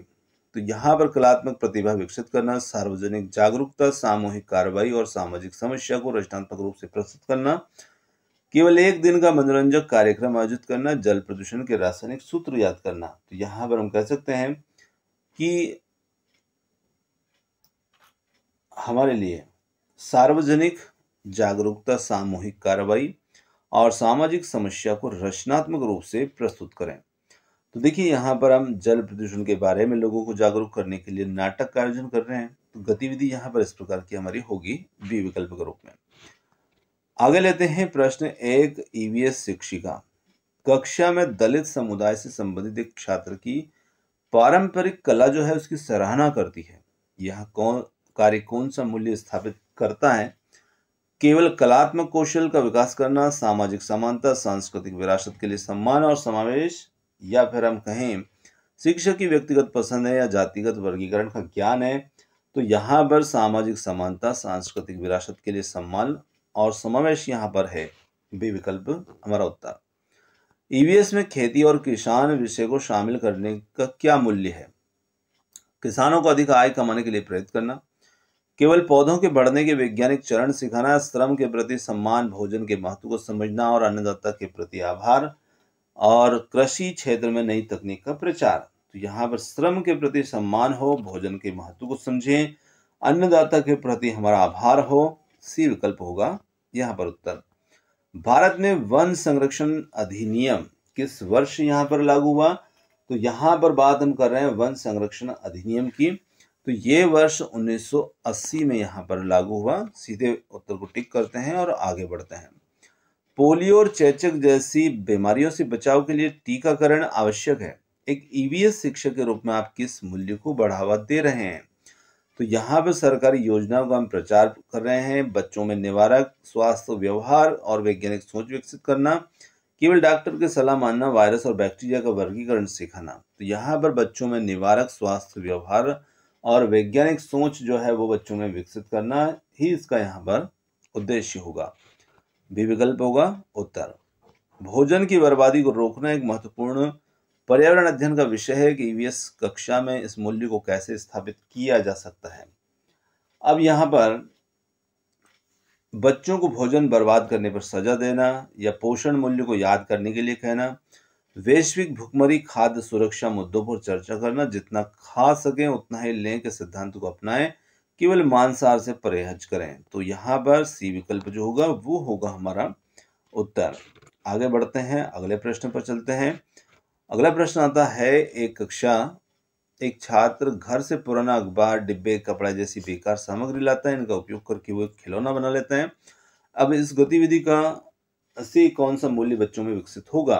तो यहाँ पर कलात्मक प्रतिभा विकसित करना, सार्वजनिक जागरूकता, सामूहिक कार्रवाई और सामाजिक समस्या को रचनात्मक रूप से प्रस्तुत करना, केवल एक दिन का मनोरंजक कार्यक्रम आयोजित करना, जल प्रदूषण के रासायनिक सूत्र याद करना। तो यहाँ पर हम कह सकते हैं कि हमारे लिए सार्वजनिक जागरूकता, सामूहिक कार्रवाई और सामाजिक समस्या को रचनात्मक रूप से प्रस्तुत करें। तो देखिए यहाँ पर हम जल प्रदूषण के बारे में लोगों को जागरूक करने के लिए नाटक का आयोजन कर रहे हैं। तो गतिविधि यहाँ पर इस प्रकार की हमारी होगी बी विकल्प के रूप में। आगे लेते हैं प्रश्न। एक ईवीएस शिक्षिका कक्षा में दलित समुदाय से संबंधित एक छात्र की पारंपरिक कला जो है उसकी सराहना करती है। यह कार्य कौन सा मूल्य स्थापित करता है? केवल कलात्मक कौशल का विकास करना, सामाजिक समानता, सांस्कृतिक विरासत के लिए सम्मान और समावेश, या फिर हम कहें शिक्षक की व्यक्तिगत पसंद है या जातिगत वर्गीकरण का ज्ञान है? तो यहाँ पर सामाजिक समानता, सांस्कृतिक विरासत के लिए सम्मान और समावेश यहाँ पर है। बी विकल्प हमारा उत्तर। ईवीएस में खेती और किसान विषय को शामिल करने का क्या मूल्य है? किसानों को अधिक आय कमाने के लिए प्रेरित करना, केवल पौधों के बढ़ने के वैज्ञानिक चरण सिखाना, श्रम के प्रति सम्मान, भोजन के महत्व को समझना और अन्नदाता के प्रति आभार, और कृषि क्षेत्र में नई तकनीक का प्रचार। तो यहाँ पर श्रम के प्रति सम्मान हो, भोजन के महत्व को समझें, अन्नदाता के प्रति हमारा आभार हो। सी विकल्प होगा यहाँ पर उत्तर। भारत में वन संरक्षण अधिनियम किस वर्ष यहाँ पर लागू हुआ? तो यहाँ पर बात हम कर रहे हैं वन संरक्षण अधिनियम की। तो ये वर्ष 1980 में यहाँ पर लागू हुआ। सीधे उत्तर को टिक करते हैं और आगे बढ़ते हैं। पोलियो और चेचक जैसी बीमारियों से बचाव के लिए टीकाकरण आवश्यक है। एक ईवीएस शिक्षक के रूप में आप किस मूल्य को बढ़ावा दे रहे हैं? तो यहाँ पर सरकारी योजनाओं का हम प्रचार कर रहे हैं। बच्चों में निवारक स्वास्थ्य व्यवहार और वैज्ञानिक सोच विकसित करना, केवल डॉक्टर की सलाह मानना, वायरस और बैक्टीरिया का वर्गीकरण सिखाना। तो यहाँ पर बच्चों में निवारक स्वास्थ्य व्यवहार और वैज्ञानिक सोच जो है वो बच्चों में विकसित करना ही इसका यहाँ पर उद्देश्य होगा। बी विकल्प होगा उत्तर। भोजन की बर्बादी को रोकना एक महत्वपूर्ण पर्यावरण अध्ययन का विषय है कि ईवीएस कक्षा में इस मूल्य को कैसे स्थापित किया जा सकता है। अब यहाँ पर बच्चों को भोजन बर्बाद करने पर सजा देना या पोषण मूल्य को याद करने के लिए कहना, वैश्विक भुखमरी खाद्य सुरक्षा मुद्दों पर चर्चा करना, जितना खा सकें उतना ही लें के सिद्धांत को अपनाएं, केवल मांसाहार से परहेज करें। तो यहाँ पर सी विकल्प जो होगा वो होगा हमारा उत्तर। आगे बढ़ते हैं, अगले प्रश्न पर चलते हैं। अगला प्रश्न आता है, एक छात्र घर से पुराना अखबार, डिब्बे, कपड़ा जैसी बेकार सामग्री लाता है। इनका उपयोग करके वो एक खिलौना बना लेता है। अब इस गतिविधि से कौन सा मूल्य बच्चों में विकसित होगा?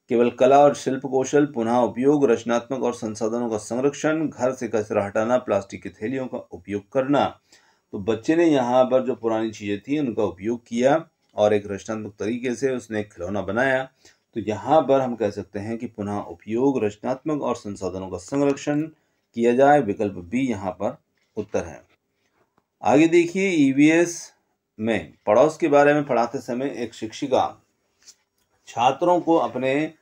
केवल कला और शिल्प कौशल, पुनः उपयोग, रचनात्मक और संसाधनों का संरक्षण, घर से कचरा हटाना, प्लास्टिक की थैलियों का उपयोग करना। तो बच्चे ने यहाँ पर जो पुरानी चीजें थी उनका उपयोग किया और एक रचनात्मक तरीके से उसने एक खिलौना बनाया। तो यहाँ पर हम कह सकते हैं कि पुनः उपयोग, रचनात्मक और संसाधनों का संरक्षण किया जाए। विकल्प बी यहाँ पर उत्तर है। आगे देखिए, ईवीएस में पड़ोस के बारे में पढ़ाते समय एक शिक्षिका छात्रों को अपने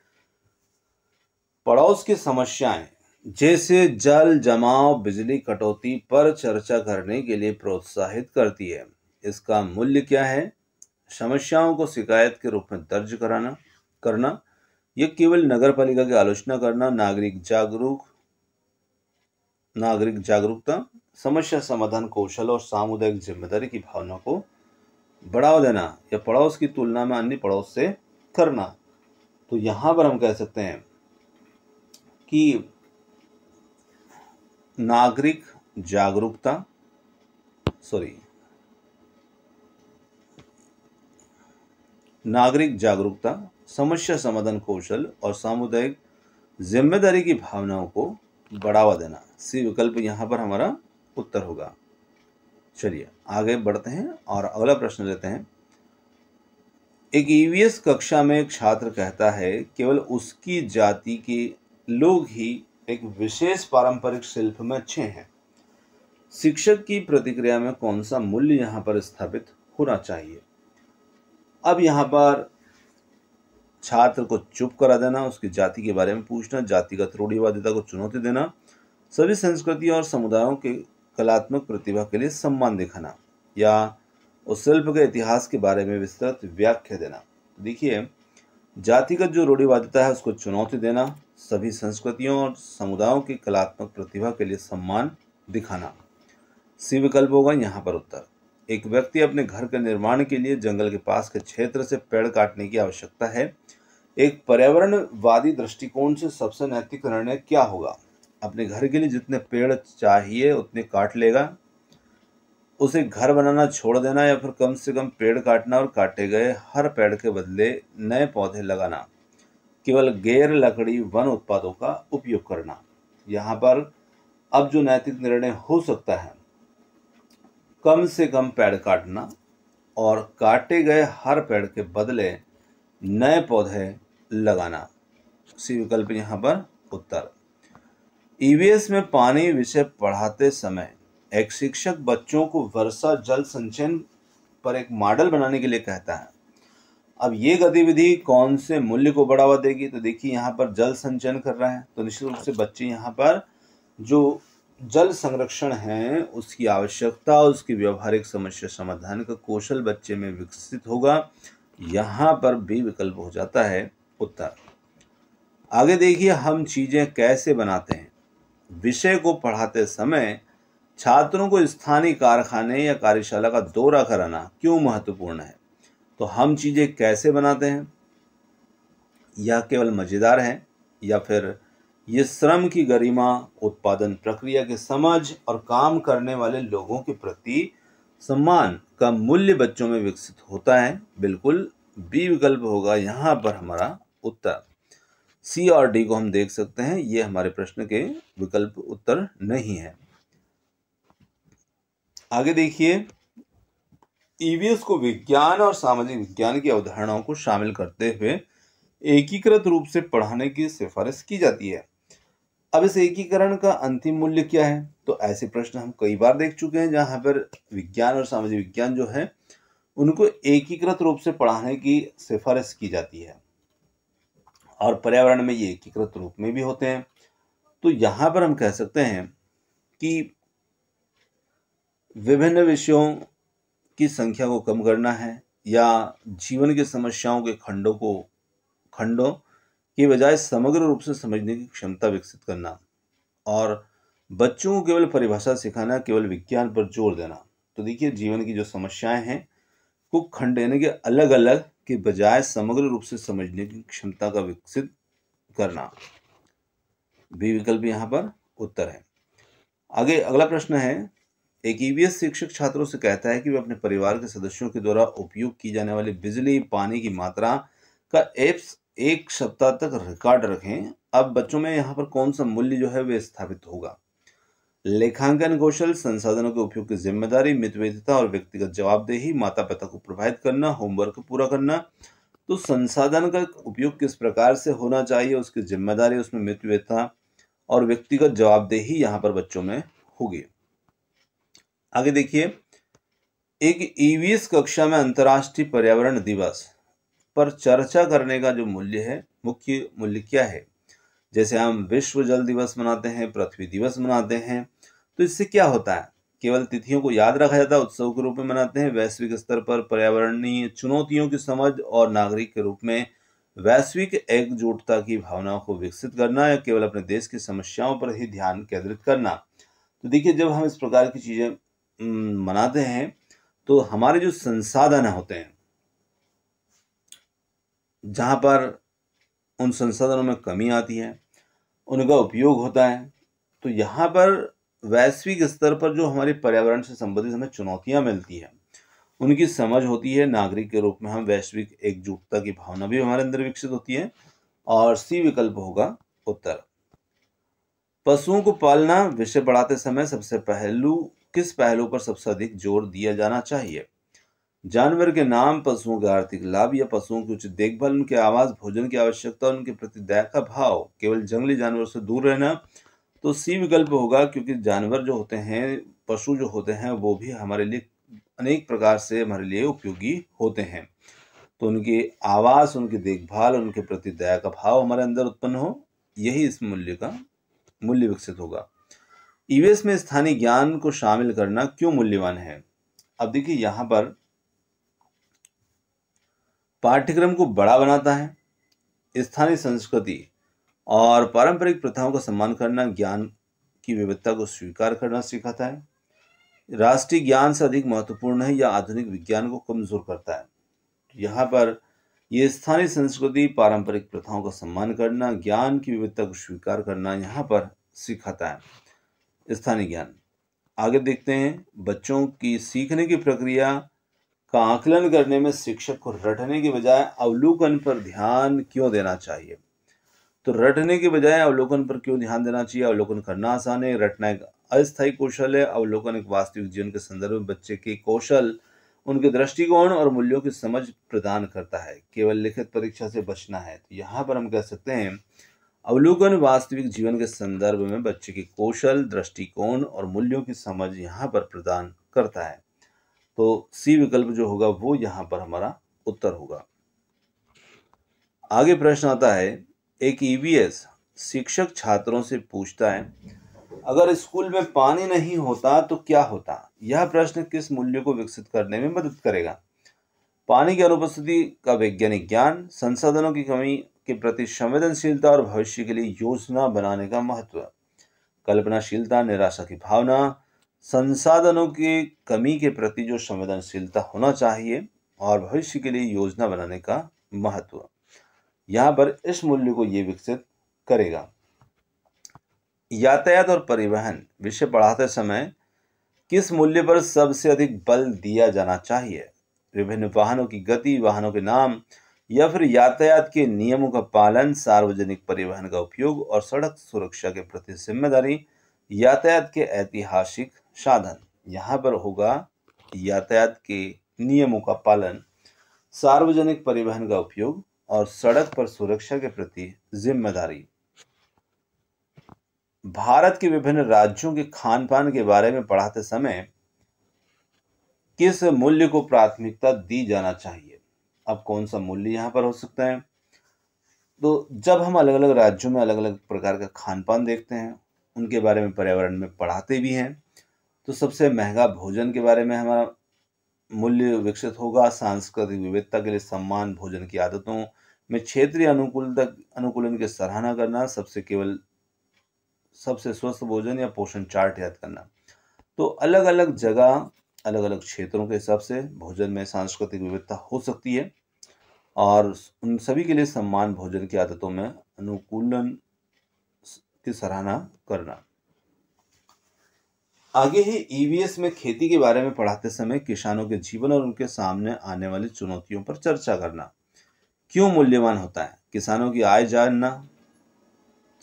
पड़ोस की समस्याएं जैसे जल जमाव, बिजली कटौती पर चर्चा करने के लिए प्रोत्साहित करती है। इसका मूल्य क्या है? समस्याओं को शिकायत के रूप में दर्ज करना, यह केवल नगर पालिका की आलोचना करना, नागरिक जागरूकता, समस्या समाधान कौशल और सामुदायिक जिम्मेदारी की भावना को बढ़ावा देना, या पड़ोस की तुलना में अन्य पड़ोस से करना। तो यहां पर हम कह सकते हैं कि नागरिक जागरूकता, समस्या समाधान कौशल और सामुदायिक जिम्मेदारी की भावनाओं को बढ़ावा देना। सी विकल्प यहाँ पर हमारा उत्तर होगा। चलिए आगे बढ़ते हैं और अगला प्रश्न लेते हैं। एक ईवीएस कक्षा में एक छात्र कहता है केवल उसकी जाति के लोग ही एक विशेष पारंपरिक शिल्प में अच्छे हैं। शिक्षक की प्रतिक्रिया में कौन सा मूल्य यहाँ पर स्थापित होना चाहिए? अब यहाँ पर छात्र को चुप करा देना, उसकी जाति के बारे में पूछना, जातिगत रूढ़िवादिता को चुनौती देना, सभी संस्कृतियों और समुदायों के कलात्मक प्रतिभा के लिए सम्मान दिखाना, या उस शिल्प के इतिहास के बारे में विस्तृत व्याख्या देना। देखिए, जातिगत जो रूढ़िवादिता है उसको चुनौती देना, सभी संस्कृतियों और समुदायों की कलात्मक प्रतिभा के लिए सम्मान दिखाना। सी विकल्प होगा यहाँ पर उत्तर। एक व्यक्ति अपने घर के निर्माण के लिए जंगल के पास के क्षेत्र से पेड़ काटने की आवश्यकता है। एक पर्यावरणवादी दृष्टिकोण से सबसे नैतिक निर्णय क्या होगा? अपने घर के लिए जितने पेड़ चाहिए उतने काट लेगा, उसे घर बनाना छोड़ देना, या फिर कम से कम पेड़ काटना और काटे गए हर पेड़ के बदले नए पौधे लगाना, केवल गैर लकड़ी वन उत्पादों का उपयोग करना। यहाँ पर अब जो नैतिक निर्णय हो सकता है, कम से कम पेड़ काटना और काटे गए हर पेड़ के बदले नए पौधे लगाना। सी विकल्प यहाँ पर उत्तर। ईवीएस में पानी विषय पढ़ाते समय एक शिक्षक बच्चों को वर्षा जल संचयन पर एक मॉडल बनाने के लिए कहता है। अब ये गतिविधि कौन से मूल्य को बढ़ावा देगी? तो देखिए, यहाँ पर जल संचयन कर रहा है तो निश्चित रूप से बच्चे यहाँ पर जो जल संरक्षण है उसकी आवश्यकता, उसकी व्यवहारिक समस्या समाधान का कौशल बच्चे में विकसित होगा। यहाँ पर बी विकल्प हो जाता है उत्तर। आगे देखिए, हम चीजें कैसे बनाते हैं। विषय को पढ़ाते समय छात्रों को स्थानीय कारखाने या कार्यशाला का दौरा कराना क्यों महत्वपूर्ण है? तो हम चीजें कैसे बनाते हैं, यह केवल मजेदार है या फिर ये श्रम की गरिमा, उत्पादन प्रक्रिया की समझ और काम करने वाले लोगों के प्रति सम्मान का मूल्य बच्चों में विकसित होता है? बिल्कुल बी विकल्प होगा यहाँ पर हमारा उत्तर। सी और डी को हम देख सकते हैं, ये हमारे प्रश्न के विकल्प उत्तर नहीं है। आगे देखिए, ईवीएस को विज्ञान और सामाजिक विज्ञान की अवधारणाओं को शामिल करते हुए एकीकृत रूप से पढ़ाने की सिफारिश की जाती है। अब इस एकीकरण का अंतिम मूल्य क्या है? तो ऐसे प्रश्न हम कई बार देख चुके हैं जहां पर विज्ञान और सामाजिक विज्ञान जो है उनको एकीकृत रूप से पढ़ाने की सिफारिश की जाती है, और पर्यावरण में ये एकीकृत रूप में भी होते हैं। तो यहाँ पर हम कह सकते हैं कि विभिन्न विषयों की संख्या को कम करना है, या जीवन की समस्याओं के खंडों की बजाय समग्र रूप से समझने की क्षमता विकसित करना, और बच्चों को केवल परिभाषा सिखाना, केवल विज्ञान पर जोर देना। तो देखिए, जीवन की जो समस्याएं हैं को खंड यानी कि अलग अलग के बजाय समग्र रूप से समझने की क्षमता का विकसित करना, बी विकल्प यहाँ पर उत्तर है। आगे अगला प्रश्न है, एक ईवीएस शिक्षक छात्रों से कहता है कि वे अपने परिवार के सदस्यों के द्वारा उपयोग की जाने वाली बिजली पानी की मात्रा का एप्स एक सप्ताह तक रिकॉर्ड रखें। अब बच्चों में यहाँ पर कौन सा मूल्य जो है वे स्थापित होगा? लेखांकन कौशल, संसाधनों के उपयोग की जिम्मेदारी, मितव्ययिता और व्यक्तिगत जवाबदेही, माता पिता को प्रभावित करना, होमवर्क पूरा करना। तो संसाधन का उपयोग किस प्रकार से होना चाहिए, उसकी जिम्मेदारी, उसमें मितव्ययिता और व्यक्तिगत जवाबदेही यहाँ पर बच्चों में होगी। आगे देखिए, एक ईवीएस कक्षा में अंतर्राष्ट्रीय पर्यावरण दिवस पर चर्चा करने का जो मूल्य है, मुख्य मूल्य क्या है? जैसे हम विश्व जल दिवस मनाते हैं, पृथ्वी दिवस मनाते हैं, तो इससे क्या होता है? केवल तिथियों को याद रखा जाता है, उत्सव के रूप में मनाते हैं। वैश्विक स्तर पर पर्यावरणीय चुनौतियों की समझ और नागरिक के रूप में वैश्विक एकजुटता की भावनाओं को विकसित करना, या केवल अपने देश की समस्याओं पर ही ध्यान केंद्रित करना। तो देखिए, जब हम इस प्रकार की चीजें मनाते हैं तो हमारे जो संसाधन होते हैं, जहां पर उन संसाधनों में कमी आती है, उनका उपयोग होता है, तो यहाँ पर वैश्विक स्तर पर जो हमारे पर्यावरण से संबंधित हमें चुनौतियां मिलती हैं, उनकी समझ होती है। नागरिक के रूप में हम वैश्विक एकजुटता की भावना भी हमारे अंदर विकसित होती है, और सी विकल्प होगा उत्तर। पशुओं को पालना विषय पढ़ाते समय किस पहलू पर सबसे अधिक जोर दिया जाना चाहिए? जानवर के नाम, पशुओं के आर्थिक लाभ, या पशुओं की उचित देखभाल, उनके आवास, भोजन की आवश्यकता, उनके प्रति दया का भाव, केवल जंगली जानवर से दूर रहना। तो सी विकल्प होगा, क्योंकि जानवर जो होते हैं, पशु जो होते हैं, वो भी हमारे लिए अनेक प्रकार से हमारे लिए उपयोगी होते हैं। तो उनके आवास, उनकी देखभाल, उनके प्रति दया का भाव हमारे अंदर उत्पन्न हो, यही इस मूल्य विकसित होगा। ईवीएस में स्थानीय ज्ञान को शामिल करना क्यों मूल्यवान है? अब देखिए, यहाँ पर पाठ्यक्रम को बड़ा बनाता है, स्थानीय संस्कृति और पारंपरिक प्रथाओं का सम्मान करना, ज्ञान की विविधता को स्वीकार करना सिखाता है, राष्ट्रीय ज्ञान से अधिक महत्वपूर्ण है, या आधुनिक विज्ञान को कमजोर करता है। यहाँ पर ये स्थानीय संस्कृति, पारंपरिक प्रथाओं का सम्मान करना, ज्ञान की विविधता को स्वीकार करना यहाँ पर सिखाता है स्थानीय ज्ञान। आगे देखते हैं, बच्चों की सीखने की प्रक्रिया का आकलन करने में शिक्षक को रटने के बजाय अवलोकन पर ध्यान क्यों देना चाहिए? तो रटने के बजाय अवलोकन पर क्यों ध्यान देना चाहिए? अवलोकन करना आसान है, रटना एक अस्थायी कौशल है। अवलोकन एक वास्तविक जीवन के संदर्भ में बच्चे के कौशल, उनके दृष्टिकोण और मूल्यों की समझ प्रदान करता है। केवल लिखित परीक्षा से बचना है, तो यहाँ पर हम कह सकते हैं अवलोकन वास्तविक जीवन के संदर्भ में बच्चे के कौशल, दृष्टिकोण और मूल्यों की समझ यहाँ पर प्रदान करता है। तो सी विकल्प जो होगा वो यहाँ पर हमारा उत्तर होगा। आगे प्रश्न आता है, एक ईवीएस शिक्षक छात्रों से पूछता है, अगर स्कूल में पानी नहीं होता तो क्या होता? यह प्रश्न किस मूल्य को विकसित करने में मदद करेगा? पानी की अनुपस्थिति का वैज्ञानिक ज्ञान, संसाधनों की कमी के प्रति संवेदनशीलता और भविष्य के लिए योजना बनाने का महत्व, कल्पनाशीलता, निराशा की भावना, संसाधनों की कमी के प्रति जो संवेदनशीलता होना चाहिए, और भविष्य के लिए योजना बनाने का महत्व, यहाँ पर इस मूल्य को ये विकसित करेगा। यातायात और परिवहन विषय पढ़ाते समय किस मूल्य पर सबसे अधिक बल दिया जाना चाहिए? विभिन्न वाहनों की गति, वाहनों के नाम, या फिर यातायात के नियमों का पालन, सार्वजनिक परिवहन का उपयोग और सड़क सुरक्षा के प्रति जिम्मेदारी, यातायात के ऐतिहासिक साधन। यहाँ पर होगा यातायात के नियमों का पालन, सार्वजनिक परिवहन का उपयोग और सड़क पर सुरक्षा के प्रति जिम्मेदारी। भारत के विभिन्न राज्यों के खान पान के बारे में पढ़ाते समय किस मूल्य को प्राथमिकता दी जाना चाहिए? अब कौन सा मूल्य यहाँ पर हो सकता है? तो जब हम अलग अलग राज्यों में अलग अलग प्रकार का खान पान देखते हैं, उनके बारे में पर्यावरण में पढ़ाते भी हैं, तो सबसे महंगा भोजन के बारे में हमारा मूल्य विकसित होगा। सांस्कृतिक विविधता के लिए सम्मान, भोजन की आदतों में क्षेत्रीय अनुकूलन की सराहना करना, सबसे स्वस्थ भोजन या पोषण चार्ट याद करना। तो अलग अलग जगह, अलग अलग क्षेत्रों के हिसाब से भोजन में सांस्कृतिक विविधता हो सकती है, और उन सभी के लिए सम्मान, भोजन की आदतों में अनुकूलन की सराहना करना। आगे ही ईवीएस में खेती के बारे में पढ़ाते समय किसानों के जीवन और उनके सामने आने वाली चुनौतियों पर चर्चा करना क्यों मूल्यवान होता है? किसानों की आय जानना,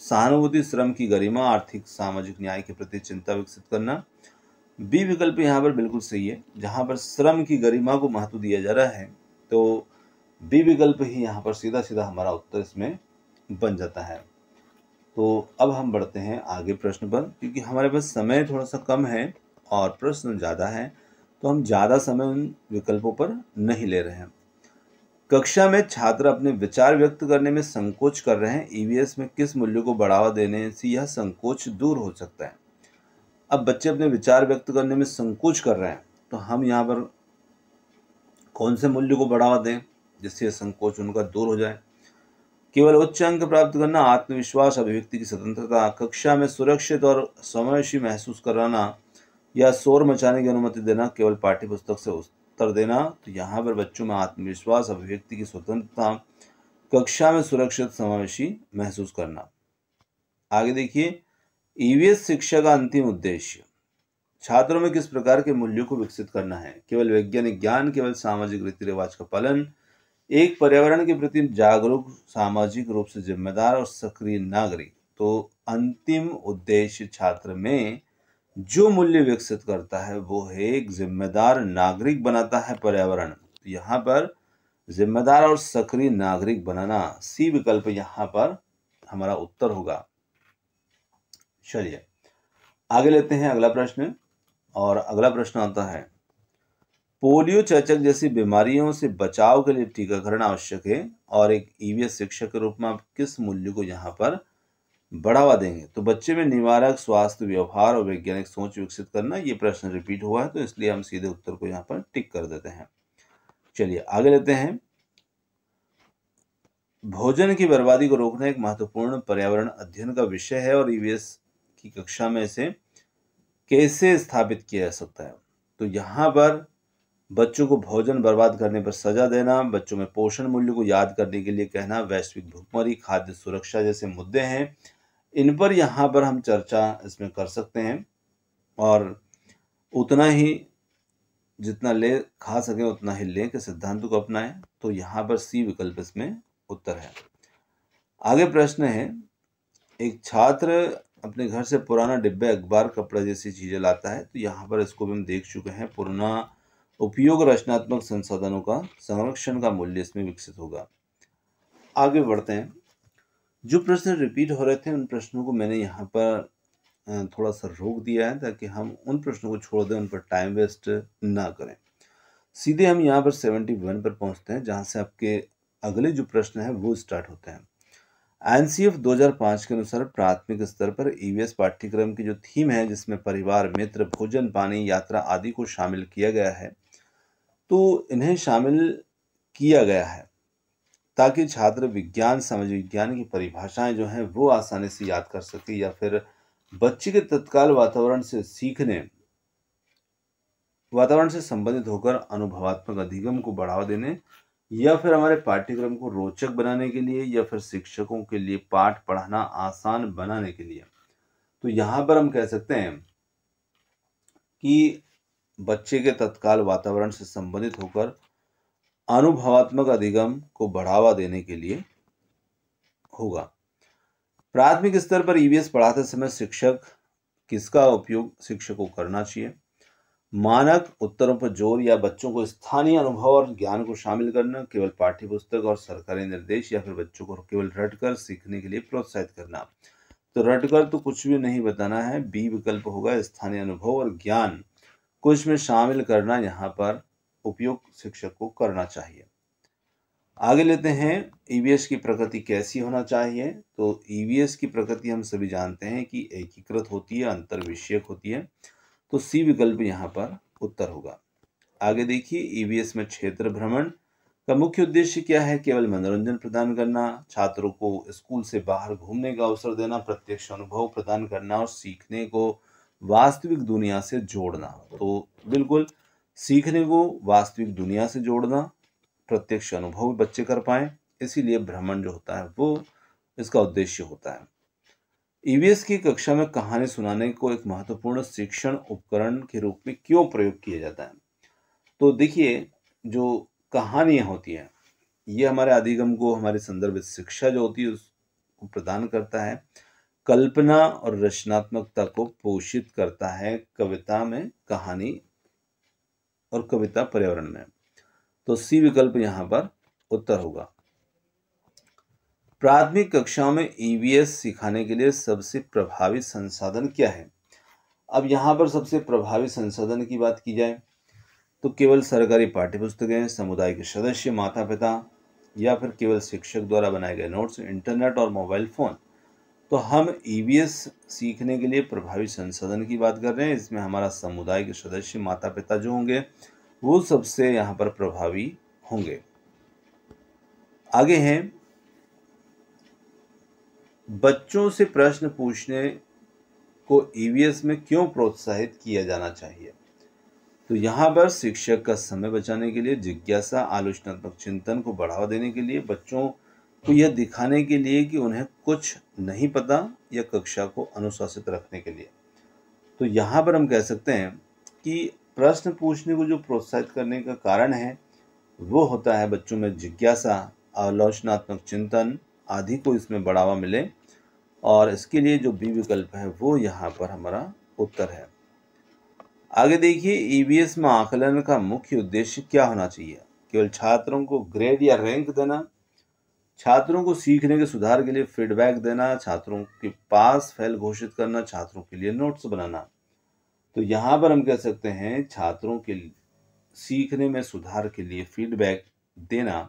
सहानुभूति, श्रम की गरिमा, आर्थिक सामाजिक न्याय के प्रति चिंता विकसित करना। बी विकल्प यहाँ पर बिल्कुल सही है। जहाँ पर श्रम की गरिमा को महत्व दिया जा रहा है, तो बी विकल्प ही यहाँ पर सीधा सीधा हमारा उत्तर इसमें बन जाता है। तो अब हम बढ़ते हैं आगे प्रश्न पर, क्योंकि हमारे पास समय थोड़ा सा कम है और प्रश्न ज़्यादा है, तो हम ज़्यादा समय उन विकल्पों पर नहीं ले रहे हैं। कक्षा में छात्र अपने विचार व्यक्त करने में संकोच कर रहे हैं, ईवीएस में किस मूल्य को बढ़ावा देने से यह संकोच दूर हो सकता है? अब बच्चे अपने विचार व्यक्त करने में संकोच कर रहे हैं, तो हम यहाँ पर कौन से मूल्य को बढ़ावा दें जिससे संकोच उनका दूर हो जाए? केवल उच्च अंक प्राप्त करना, आत्मविश्वास, अभिव्यक्ति की स्वतंत्रता, कक्षा में सुरक्षित और समावेशी महसूस कराना, या शोर मचाने की अनुमति देना, केवल पाठ्यपुस्तक से उत्तर देना। तो यहाँ पर बच्चों में आत्मविश्वास, अभिव्यक्ति की स्वतंत्रता, कक्षा में सुरक्षित, समावेशी महसूस करना। आगे देखिए, ईवीएस शिक्षा का अंतिम उद्देश्य छात्रों में किस प्रकार के मूल्यों को विकसित करना है? केवल वैज्ञानिक ज्ञान, केवल सामाजिक रीति रिवाज का पालन, एक पर्यावरण के प्रति जागरूक, सामाजिक रूप से जिम्मेदार और सक्रिय नागरिक। तो अंतिम उद्देश्य छात्र में जो मूल्य विकसित करता है वो है एक जिम्मेदार नागरिक बनाता है पर्यावरण। तो यहाँ पर जिम्मेदार और सक्रिय नागरिक बनाना, सी विकल्प यहाँ पर हमारा उत्तर होगा। चलिए आगे लेते हैं अगला प्रश्न, और अगला प्रश्न आता है, पोलियो, चेचक जैसी बीमारियों से बचाव के लिए टीकाकरण आवश्यक है, और एक ईवीएस शिक्षक के रूप में आप किस मूल्य को यहाँ पर बढ़ावा देंगे? तो बच्चे में निवारक, स्वास्थ्य, व्यवहार और वैज्ञानिक सोच विकसित करना। ये प्रश्न रिपीट हुआ है, तो इसलिए हम सीधे उत्तर को यहाँ पर टिक कर देते हैं। चलिए आगे लेते हैं, भोजन की बर्बादी को रोकना एक महत्वपूर्ण पर्यावरण अध्ययन का विषय है, और ईवीएस की कक्षा में इसे कैसे स्थापित किया जा सकता है? तो यहाँ पर बच्चों को भोजन बर्बाद करने पर सजा देना, बच्चों में पोषण मूल्य को याद करने के लिए कहना, वैश्विक भुखमरी, खाद्य सुरक्षा जैसे मुद्दे हैं, इन पर यहाँ पर हम चर्चा इसमें कर सकते हैं, और उतना ही जितना ले खा सकें उतना ही लें के सिद्धांत को अपनाएं। तो यहाँ पर सी विकल्प इसमें उत्तर है। आगे प्रश्न है, एक छात्र अपने घर से पुराना डिब्बे, अखबार, कपड़ा जैसी चीजें लाता है। तो यहाँ पर इसको भी हम देख चुके हैं, पुराना उपयोग रचनात्मक संसाधनों का संरक्षण का मूल्य इसमें विकसित होगा। आगे बढ़ते हैं, जो प्रश्न रिपीट हो रहे थे उन प्रश्नों को मैंने यहाँ पर थोड़ा सा रोक दिया है, ताकि हम उन प्रश्नों को छोड़ दें, उन पर टाइम वेस्ट ना करें। सीधे हम यहाँ पर 71 पर पहुँचते हैं, जहाँ से आपके अगले जो प्रश्न है वो स्टार्ट होते हैं। एनसीएफ 2005 के अनुसार प्राथमिक स्तर पर ईवीएस पाठ्यक्रम की जो थीम है, जिसमें परिवार, मित्र, भोजन, पानी, यात्रा आदि को शामिल किया गया है, तो इन्हें शामिल किया गया है ताकि छात्र विज्ञान, समाज विज्ञान की परिभाषाएं जो हैं वो आसानी से याद कर सके, या फिर बच्चे के तत्काल वातावरण से संबंधित होकर अनुभवात्मक अधिगम को बढ़ावा देने, या फिर हमारे पाठ्यक्रम को रोचक बनाने के लिए, या फिर शिक्षकों के लिए पाठ पढ़ाना आसान बनाने के लिए। तो यहाँ पर हम कह सकते हैं कि बच्चे के तत्काल वातावरण से संबंधित होकर अनुभवात्मक अधिगम को बढ़ावा देने के लिए होगा। प्राथमिक स्तर पर ईवीएस पढ़ाते समय शिक्षक किसका उपयोग शिक्षक को करना चाहिए? मानक उत्तरों पर जोर, या बच्चों को स्थानीय अनुभव और ज्ञान को शामिल करना, केवल पाठ्य पुस्तक और सरकारी निर्देश, या फिर बच्चों को केवल रटकर सीखने के लिए प्रोत्साहित करना। तो रटकर तो कुछ भी नहीं बताना है। बी विकल्प होगा, स्थानीय अनुभव और ज्ञान को इसमें शामिल करना यहाँ पर उपयुक्त शिक्षक को करना चाहिए। आगे लेते हैं, ईवीएस की प्रकृति कैसी होना चाहिए। तो ईवीएस की प्रकृति हम सभी जानते हैं कि एकीकृत होती है, अंतर विषयक होती है। तो सी विकल्प यहाँ पर उत्तर होगा। आगे देखिए, ईवीएस में क्षेत्र भ्रमण का मुख्य उद्देश्य क्या है? केवल मनोरंजन प्रदान करना, छात्रों को स्कूल से बाहर घूमने का अवसर देना, प्रत्यक्ष अनुभव प्रदान करना और सीखने को वास्तविक दुनिया से जोड़ना। तो बिल्कुल सीखने को वास्तविक दुनिया से जोड़ना, प्रत्यक्ष अनुभव बच्चे कर पाए, इसीलिए भ्रमण जो होता है वो इसका उद्देश्य होता है। ईवीएस की कक्षा में कहानी सुनाने को एक महत्वपूर्ण शिक्षण उपकरण के रूप में क्यों प्रयोग किया जाता है? तो देखिए, जो कहानियां होती हैं ये हमारे अधिगम को, हमारी संदर्भित शिक्षा जो होती है उसको प्रदान करता है, कल्पना और रचनात्मकता को पोषित करता है कविता में, कहानी और कविता पर्यावरण में। तो सी विकल्प यहाँ पर उत्तर होगा। प्राथमिक कक्षाओं में ईवीएस सिखाने के लिए सबसे प्रभावी संसाधन क्या है? अब यहाँ पर सबसे प्रभावी संसाधन की बात की जाए तो केवल सरकारी पाठ्यपुस्तकें, समुदाय के सदस्य, माता पिता या फिर केवल शिक्षक द्वारा बनाए गए नोट्स, इंटरनेट और मोबाइल फ़ोन। तो हम ईवीएस सीखने के लिए प्रभावी संसाधन की बात कर रहे हैं। इसमें हमारा समुदाय के सदस्य, माता पिता जो होंगे वो सबसे यहाँ पर प्रभावी होंगे। आगे हैं, बच्चों से प्रश्न पूछने को ईवीएस में क्यों प्रोत्साहित किया जाना चाहिए? तो यहाँ पर शिक्षक का समय बचाने के लिए, जिज्ञासा, आलोचनात्मक चिंतन को बढ़ावा देने के लिए, बच्चों को यह दिखाने के लिए कि उन्हें कुछ नहीं पता, या कक्षा को अनुशासित रखने के लिए। तो यहाँ पर हम कह सकते हैं कि प्रश्न पूछने को जो प्रोत्साहित करने का कारण है वो होता है बच्चों में जिज्ञासा, आलोचनात्मक चिंतन आदि को इसमें बढ़ावा मिले, और इसके लिए जो बी विकल्प है वो यहाँ पर हमारा उत्तर है। आगे देखिए, ईवीएस में आकलन का मुख्य उद्देश्य क्या होना चाहिए? केवल छात्रों को ग्रेड या रैंक देना, छात्रों को सीखने के सुधार के लिए फीडबैक देना, छात्रों के पास फेल घोषित करना, छात्रों के लिए नोट्स बनाना। तो यहाँ पर हम कह सकते हैं छात्रों के सीखने में सुधार के लिए फीडबैक देना,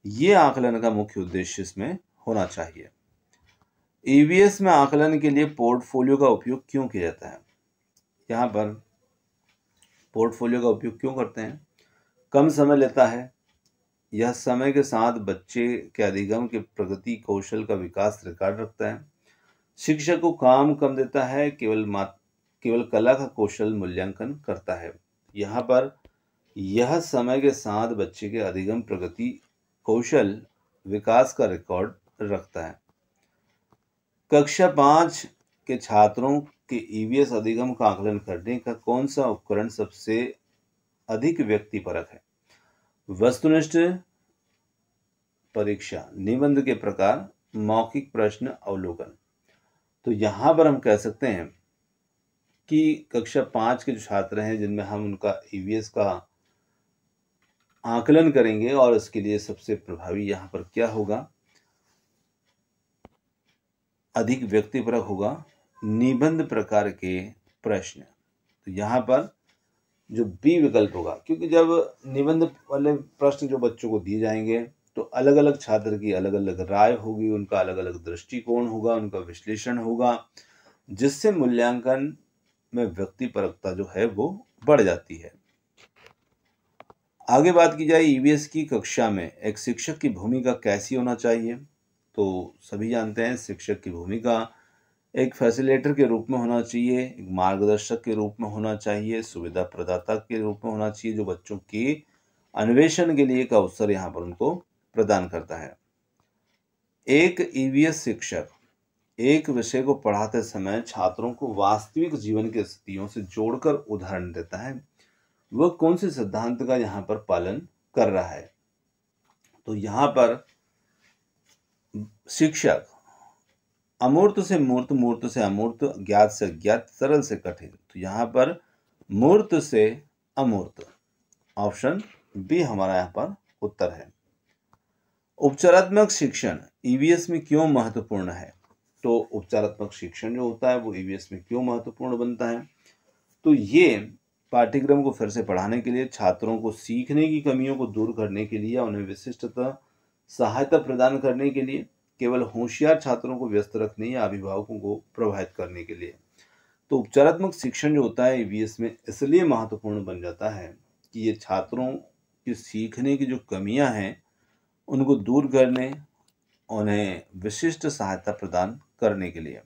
ये आकलन का मुख्य उद्देश्य इसमें होना चाहिए। ईवीएस में आकलन के लिए पोर्टफोलियो का उपयोग क्यों किया जाता है? यहाँ पर पोर्टफोलियो का उपयोग क्यों करते हैं? कम समय लेता है, यह समय के साथ बच्चे के अधिगम के प्रगति कौशल का विकास रिकॉर्ड रखता है, शिक्षक को काम कम देता है, केवल कला का कौशल मूल्यांकन करता है। यहाँ पर यह समय के साथ बच्चे के अधिगम प्रगति कौशल विकास का रिकॉर्ड रखता है। कक्षा 5 के छात्रों के ईवीएस अधिगम का आकलन करने का कौन सा उपकरण सबसे अधिक व्यक्तिपरक है? वस्तुनिष्ठ परीक्षा, निबंध के प्रकार, मौखिक प्रश्न अवलोकन। तो यहाँ पर हम कह सकते हैं कि कक्षा 5 के जो छात्र हैं जिनमें हम उनका ईवीएस का आकलन करेंगे, और इसके लिए सबसे प्रभावी यहाँ पर क्या होगा? अधिक व्यक्तिपरक होगा निबंध प्रकार के प्रश्न। तो यहाँ पर जो बी विकल्प होगा, क्योंकि जब निबंध वाले प्रश्न जो बच्चों को दिए जाएंगे तो अलग अलग छात्र की अलग अलग राय होगी, उनका अलग अलग दृष्टिकोण होगा, उनका विश्लेषण होगा, जिससे मूल्यांकन में व्यक्तिपरकता जो है वो बढ़ जाती है। आगे बात की जाए, ईवीएस की कक्षा में एक शिक्षक की भूमिका कैसी होना चाहिए? तो सभी जानते हैं शिक्षक की भूमिका एक फैसिलिटेटर के रूप में होना चाहिए, एक मार्गदर्शक के रूप में होना चाहिए, सुविधा प्रदाता के रूप में होना चाहिए, जो बच्चों के अन्वेषण के लिए एक अवसर यहाँ पर उनको प्रदान करता है। एक ईवीएस शिक्षक एक विषय को पढ़ाते समय छात्रों को वास्तविक जीवन की स्थितियों से जोड़कर उदाहरण देता है। वह कौन से सिद्धांत का यहाँ पर पालन कर रहा है? तो यहाँ पर शिक्षक अमूर्त से मूर्त, मूर्त से अमूर्त, ज्ञात से अज्ञात, सरल से कठिन। तो यहाँ पर मूर्त से अमूर्त, ऑप्शन बी हमारा यहाँ पर उत्तर है। उपचारात्मक शिक्षण ईवीएस में क्यों महत्वपूर्ण है? तो उपचारात्मक शिक्षण जो होता है वो ईवीएस में क्यों महत्वपूर्ण बनता है? तो ये पाठ्यक्रम को फिर से पढ़ाने के लिए, छात्रों को सीखने की कमियों को दूर करने के लिए, उन्हें विशिष्टता सहायता प्रदान करने के लिए, केवल होशियार छात्रों को व्यस्त रखने या अभिभावकों को प्रभावित करने के लिए। तो उपचारात्मक शिक्षण जो होता है ईवीएस में इसलिए महत्वपूर्ण बन जाता है कि ये छात्रों की सीखने की जो कमियां हैं उनको दूर करने, उन्हें विशिष्ट सहायता प्रदान करने के लिए।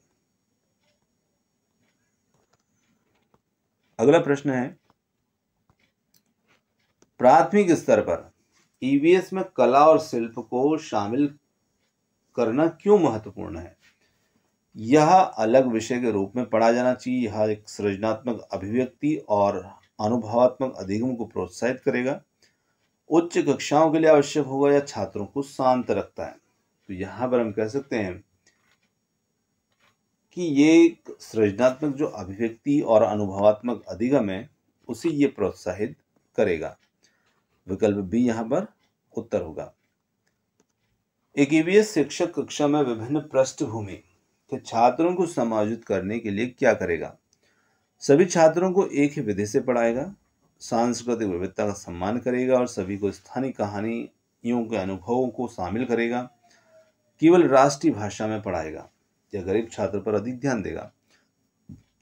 अगला प्रश्न है, प्राथमिक स्तर पर ईवीएस में कला और शिल्प को शामिल करना क्यों महत्वपूर्ण है? यह अलग विषय के रूप में पढ़ा जाना चाहिए। यह एक सृजनात्मक अभिव्यक्ति और अनुभवात्मक अधिगम को प्रोत्साहित करेगा, उच्च कक्षाओं के लिए आवश्यक होगा या छात्रों को शांत रखता है। तो यहाँ पर हम कह सकते हैं कि ये एक सृजनात्मक जो अभिव्यक्ति और अनुभवात्मक अधिगम है उसे ये प्रोत्साहित करेगा। विकल्प बी यहाँ पर उत्तर होगा। एक ईवीएस शिक्षक कक्षा में विभिन्न पृष्ठभूमि के छात्रों को समायोजित करने के लिए क्या करेगा? सभी छात्रों को एक ही विधि से पढ़ाएगा, सांस्कृतिक विविधता का सम्मान करेगा और सभी को स्थानीय कहानियों के अनुभवों को शामिल करेगा, केवल राष्ट्रीय भाषा में पढ़ाएगा या गरीब छात्र पर अधिक ध्यान देगा।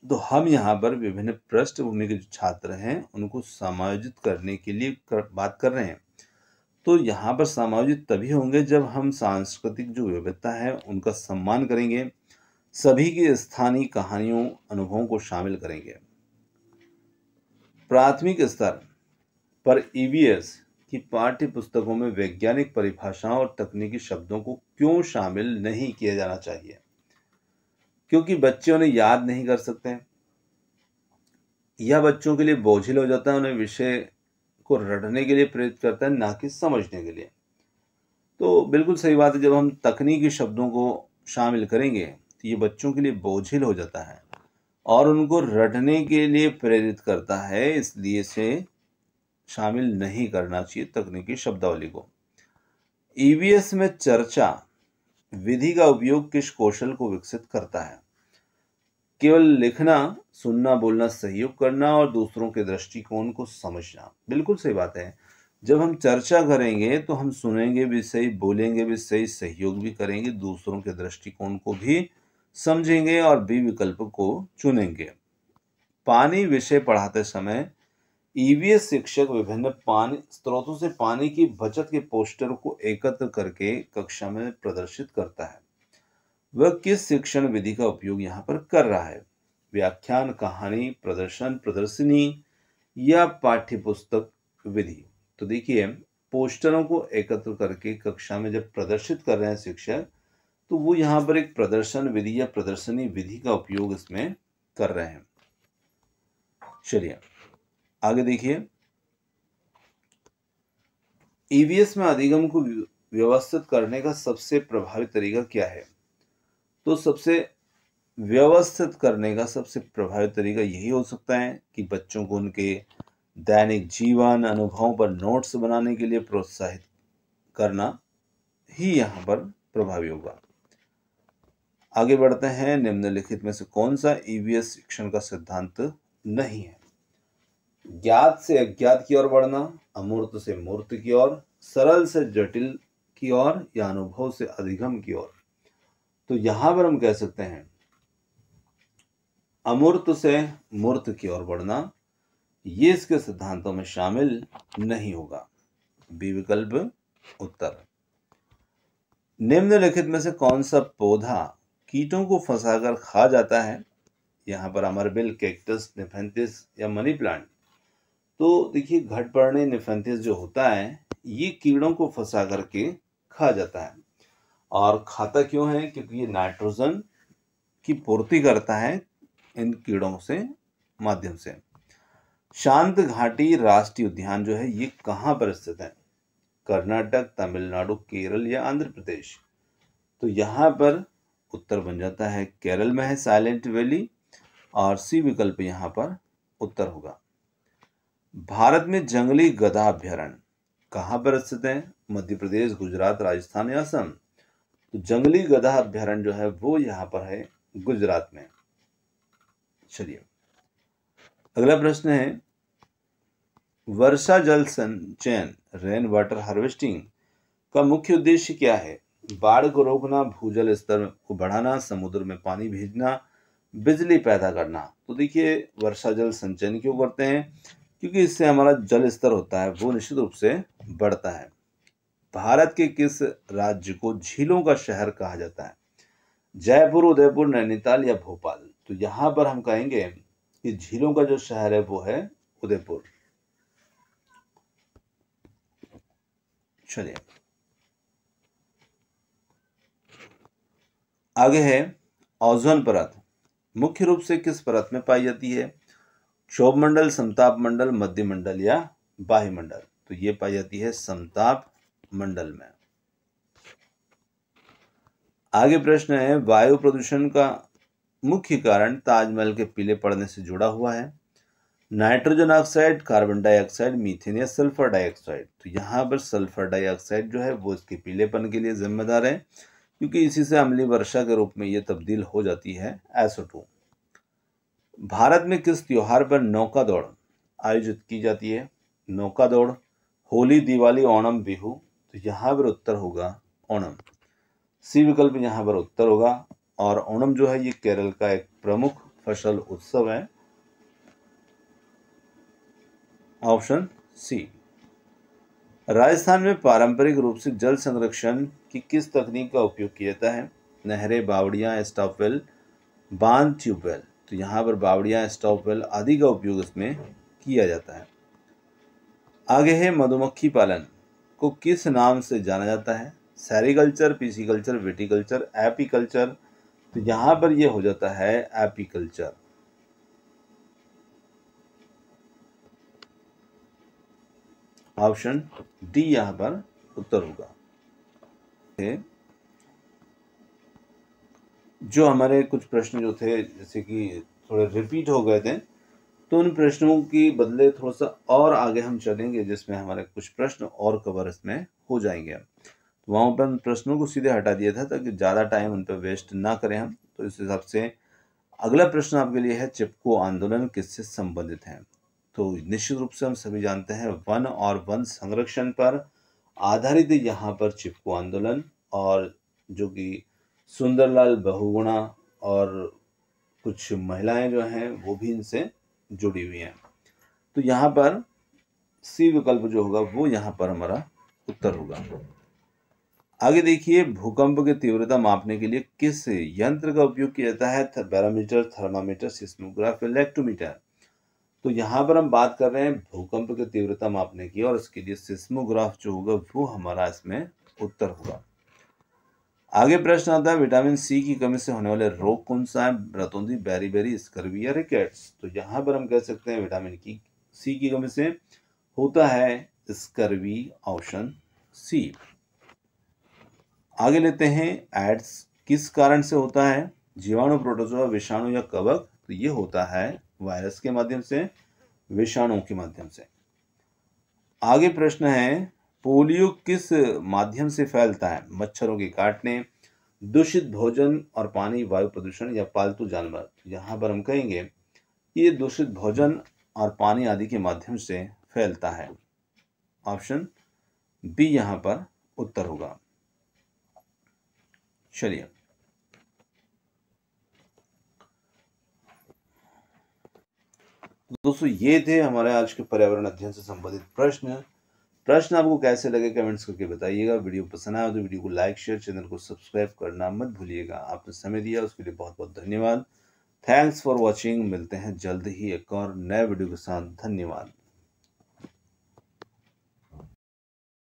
तो हम यहाँ पर विभिन्न पृष्ठभूमि के जो छात्र हैं उनको समायोजित करने के लिए बात कर रहे हैं। तो यहाँ पर समायोजित तभी होंगे जब हम सांस्कृतिक जो विविधता है उनका सम्मान करेंगे, सभी की स्थानीय कहानियों अनुभवों को शामिल करेंगे। प्राथमिक स्तर पर ईवीएस की पाठ्य पुस्तकों में वैज्ञानिक परिभाषाओं और तकनीकी शब्दों को क्यों शामिल नहीं किया जाना चाहिए? क्योंकि बच्चे उन्हें याद नहीं कर सकते, यह बच्चों के लिए बोझिल हो जाता है, उन्हें विषय को रटने के लिए प्रेरित करता है, ना कि समझने के लिए। तो बिल्कुल सही बात है, जब हम तकनीकी शब्दों को शामिल करेंगे तो ये बच्चों के लिए बोझिल हो जाता है और उनको रटने के लिए प्रेरित करता है, इसलिए इसे शामिल नहीं करना चाहिए तकनीकी शब्दावली को। ईवीएस में चर्चा विधि का उपयोग किस कौशल को विकसित करता है? केवल लिखना, सुनना, बोलना, सहयोग करना और दूसरों के दृष्टिकोण को समझना। बिल्कुल सही बात है, जब हम चर्चा करेंगे तो हम सुनेंगे भी सही, बोलेंगे भी सही, सहयोग भी करेंगे, दूसरों के दृष्टिकोण को भी समझेंगे और बी विकल्प को चुनेंगे। पानी विषय पढ़ाते समय ईवीएस शिक्षक विभिन्न पानी स्रोतों से पानी की बचत के पोस्टर को एकत्र करके कक्षा में प्रदर्शित करता है। वह किस शिक्षण विधि का उपयोग यहाँ पर कर रहा है? व्याख्यान, कहानी, प्रदर्शन, प्रदर्शनी या पाठ्य पुस्तक विधि? तो देखिए, पोस्टरों को एकत्र करके कक्षा में जब प्रदर्शित कर रहे हैं शिक्षक, तो वो यहाँ पर एक प्रदर्शन विधि या प्रदर्शनी विधि का उपयोग इसमें कर रहे हैं। चलिए आगे देखिए, ईवीएस में अधिगम को व्यवस्थित करने का सबसे प्रभावी तरीका क्या है? तो सबसे व्यवस्थित करने का सबसे प्रभावी तरीका यही हो सकता है कि बच्चों को उनके दैनिक जीवन अनुभवों पर नोट्स बनाने के लिए प्रोत्साहित करना ही यहाँ पर प्रभावी होगा। आगे बढ़ते हैं, निम्नलिखित में से कौन सा ईवीएस शिक्षण का सिद्धांत नहीं है? ज्ञात से अज्ञात की ओर बढ़ना, अमूर्त से मूर्त की ओर, सरल से जटिल की ओर या अनुभव से अधिगम की ओर? तो यहां पर हम कह सकते हैं अमूर्त से मूर्त की ओर बढ़ना, ये इसके सिद्धांतों में शामिल नहीं होगा। बी विकल्प उत्तर। निम्नलिखित में से कौन सा पौधा कीटों को फंसाकर खा जाता है? यहाँ पर अमरबिल, कैक्टस, निफेंथिस या मनी प्लांट? तो देखिए, घटपर्णी निफेंथिस जो होता है ये कीड़ों को फंसा करके खा जाता है। और खाता क्यों है? क्योंकि ये नाइट्रोजन की पूर्ति करता है इन कीड़ों से माध्यम से। शांत घाटी राष्ट्रीय उद्यान जो है ये कहाँ पर स्थित है? कर्नाटक, तमिलनाडु, केरल या आंध्र प्रदेश? तो यहाँ पर उत्तर बन जाता है केरल में है साइलेंट वैली, और सी विकल्प यहाँ पर उत्तर होगा। भारत में जंगली गधा अभ्यारण्य कहाँ पर स्थित है? मध्य प्रदेश, गुजरात, राजस्थान या असम? तो जंगली गधा अभ्यारण्य जो है वो यहाँ पर है गुजरात में। चलिए अगला प्रश्न है, वर्षा जल संचयन रेन वाटर हार्वेस्टिंग का मुख्य उद्देश्य क्या है? बाढ़ को रोकना, भूजल स्तर को बढ़ाना, समुद्र में पानी भेजना, बिजली पैदा करना। तो देखिए वर्षा जल संचयन क्यों करते हैं? क्योंकि इससे हमारा जल स्तर होता है वो निश्चित रूप से बढ़ता है। भारत के किस राज्य को झीलों का शहर कहा जाता है? जयपुर, उदयपुर, नैनीताल या भोपाल? तो यहाँ पर हम कहेंगे कि झीलों का जो शहर है वो है उदयपुर। चलिए आगे है, ओजोन परत मुख्य रूप से किस परत में पाई जाती है? क्षोभ मंडल, समताप मंडल, मध्य मंडल या बाह्य मंडल? तो ये पाई जाती है समताप मंडल में। आगे प्रश्न है, वायु प्रदूषण का मुख्य कारण ताजमहल के पीले पड़ने से जुड़ा हुआ है? Nitrogen oxide, carbon dioxide, methane या सल्फर डाइऑक्साइड? तो यहाँ पर सल्फर डाइऑक्साइड जो है वो इसके पीलेपन के लिए जिम्मेदार है, क्योंकि इसी से अम्लीय वर्षा के रूप में ये तब्दील हो जाती है SO2। भारत में किस त्योहार पर नौका दौड़ आयोजित की जाती है? नौका दौड़, होली, दिवाली, ओणम, बिहू? तो यहाँ पर उत्तर होगा ओणम। सी विकल्प यहाँ पर उत्तर होगा। और ओणम जो है ये केरल का एक प्रमुख फसल उत्सव है। Option C. राजस्थान में पारंपरिक रूप से जल संरक्षण की किस तकनीक का उपयोग किया जाता है? नहरें, बावड़ियां, स्टॉपवेल, बांध, ट्यूबवेल? तो यहाँ पर बावड़ियां, स्टॉपवेल आदि का उपयोग इसमें किया जाता है। आगे है, मधुमक्खी पालन को किस नाम से जाना जाता है? Sericulture, pisciculture, viticulture, apiculture? तो यहाँ पर यह हो जाता है एपीकल्चर। ऑप्शन डी यहाँ पर उत्तर होगा। जो हमारे कुछ प्रश्न जो थे जैसे कि थोड़े रिपीट हो गए थे, तो उन प्रश्नों की बदले थोड़ा सा और आगे हम चलेंगे, जिसमें हमारे कुछ प्रश्न और कवर इसमें हो जाएंगे। तो वहाँ पर प्रश्नों को सीधे हटा दिया था ताकि ज़्यादा टाइम उन पर वेस्ट ना करें हम। तो इस हिसाब से अगला प्रश्न आपके लिए है, चिपको आंदोलन किससे संबंधित है? तो निश्चित रूप से हम सभी जानते हैं वन और वन संरक्षण पर आधारित यहाँ पर चिपको आंदोलन, और जो कि सुंदरलाल बहुगुणा और कुछ महिलाएं जो हैं वो भी इनसे जुड़ी हुई हैं। तो यहाँ पर सी विकल्प जो होगा वो यहाँ पर हमारा उत्तर होगा। आगे देखिए, भूकंप की तीव्रता मापने के लिए किस यंत्र का उपयोग किया जाता है? Barometer, thermometer, seismograph, electrometer? तो यहाँ पर हम बात कर रहे हैं भूकंप की तीव्रता मापने की, और इसके लिए सिस्मोग्राफ जो होगा वो हमारा इसमें उत्तर होगा। आगे प्रश्न आता है, विटामिन सी की कमी से होने वाले रोग कौन सा है? रतौंधी, बेरी, स्कर्वी या रिकेट्स? तो यहाँ पर हम कह सकते हैं विटामिन सी की कमी से होता है स्कर्वी। Option C. आगे लेते हैं, एड्स किस कारण से होता है? जीवाणु, प्रोटोजोआ, विषाणु या कवक? तो ये होता है वायरस के माध्यम से, विषाणुओं के माध्यम से। आगे प्रश्न है, पोलियो किस माध्यम से फैलता है? मच्छरों के काटने, दूषित भोजन और पानी, वायु प्रदूषण या पालतू जानवर? यहाँ पर हम कहेंगे कि ये दूषित भोजन और पानी आदि के माध्यम से फैलता है। ऑप्शन बी यहाँ पर उत्तर होगा। चलिए दोस्तों, ये थे हमारे आज के पर्यावरण अध्ययन से संबंधित प्रश्न आपको कैसे लगे कमेंट्स करके बताइएगा। वीडियो पसंद आया तो वीडियो को लाइक, शेयर, चैनल को सब्सक्राइब करना मत भूलिएगा। आपने समय दिया उसके लिए बहुत बहुत धन्यवाद। Thanks for watching. मिलते हैं जल्द ही एक और नए वीडियो के साथ। धन्यवाद।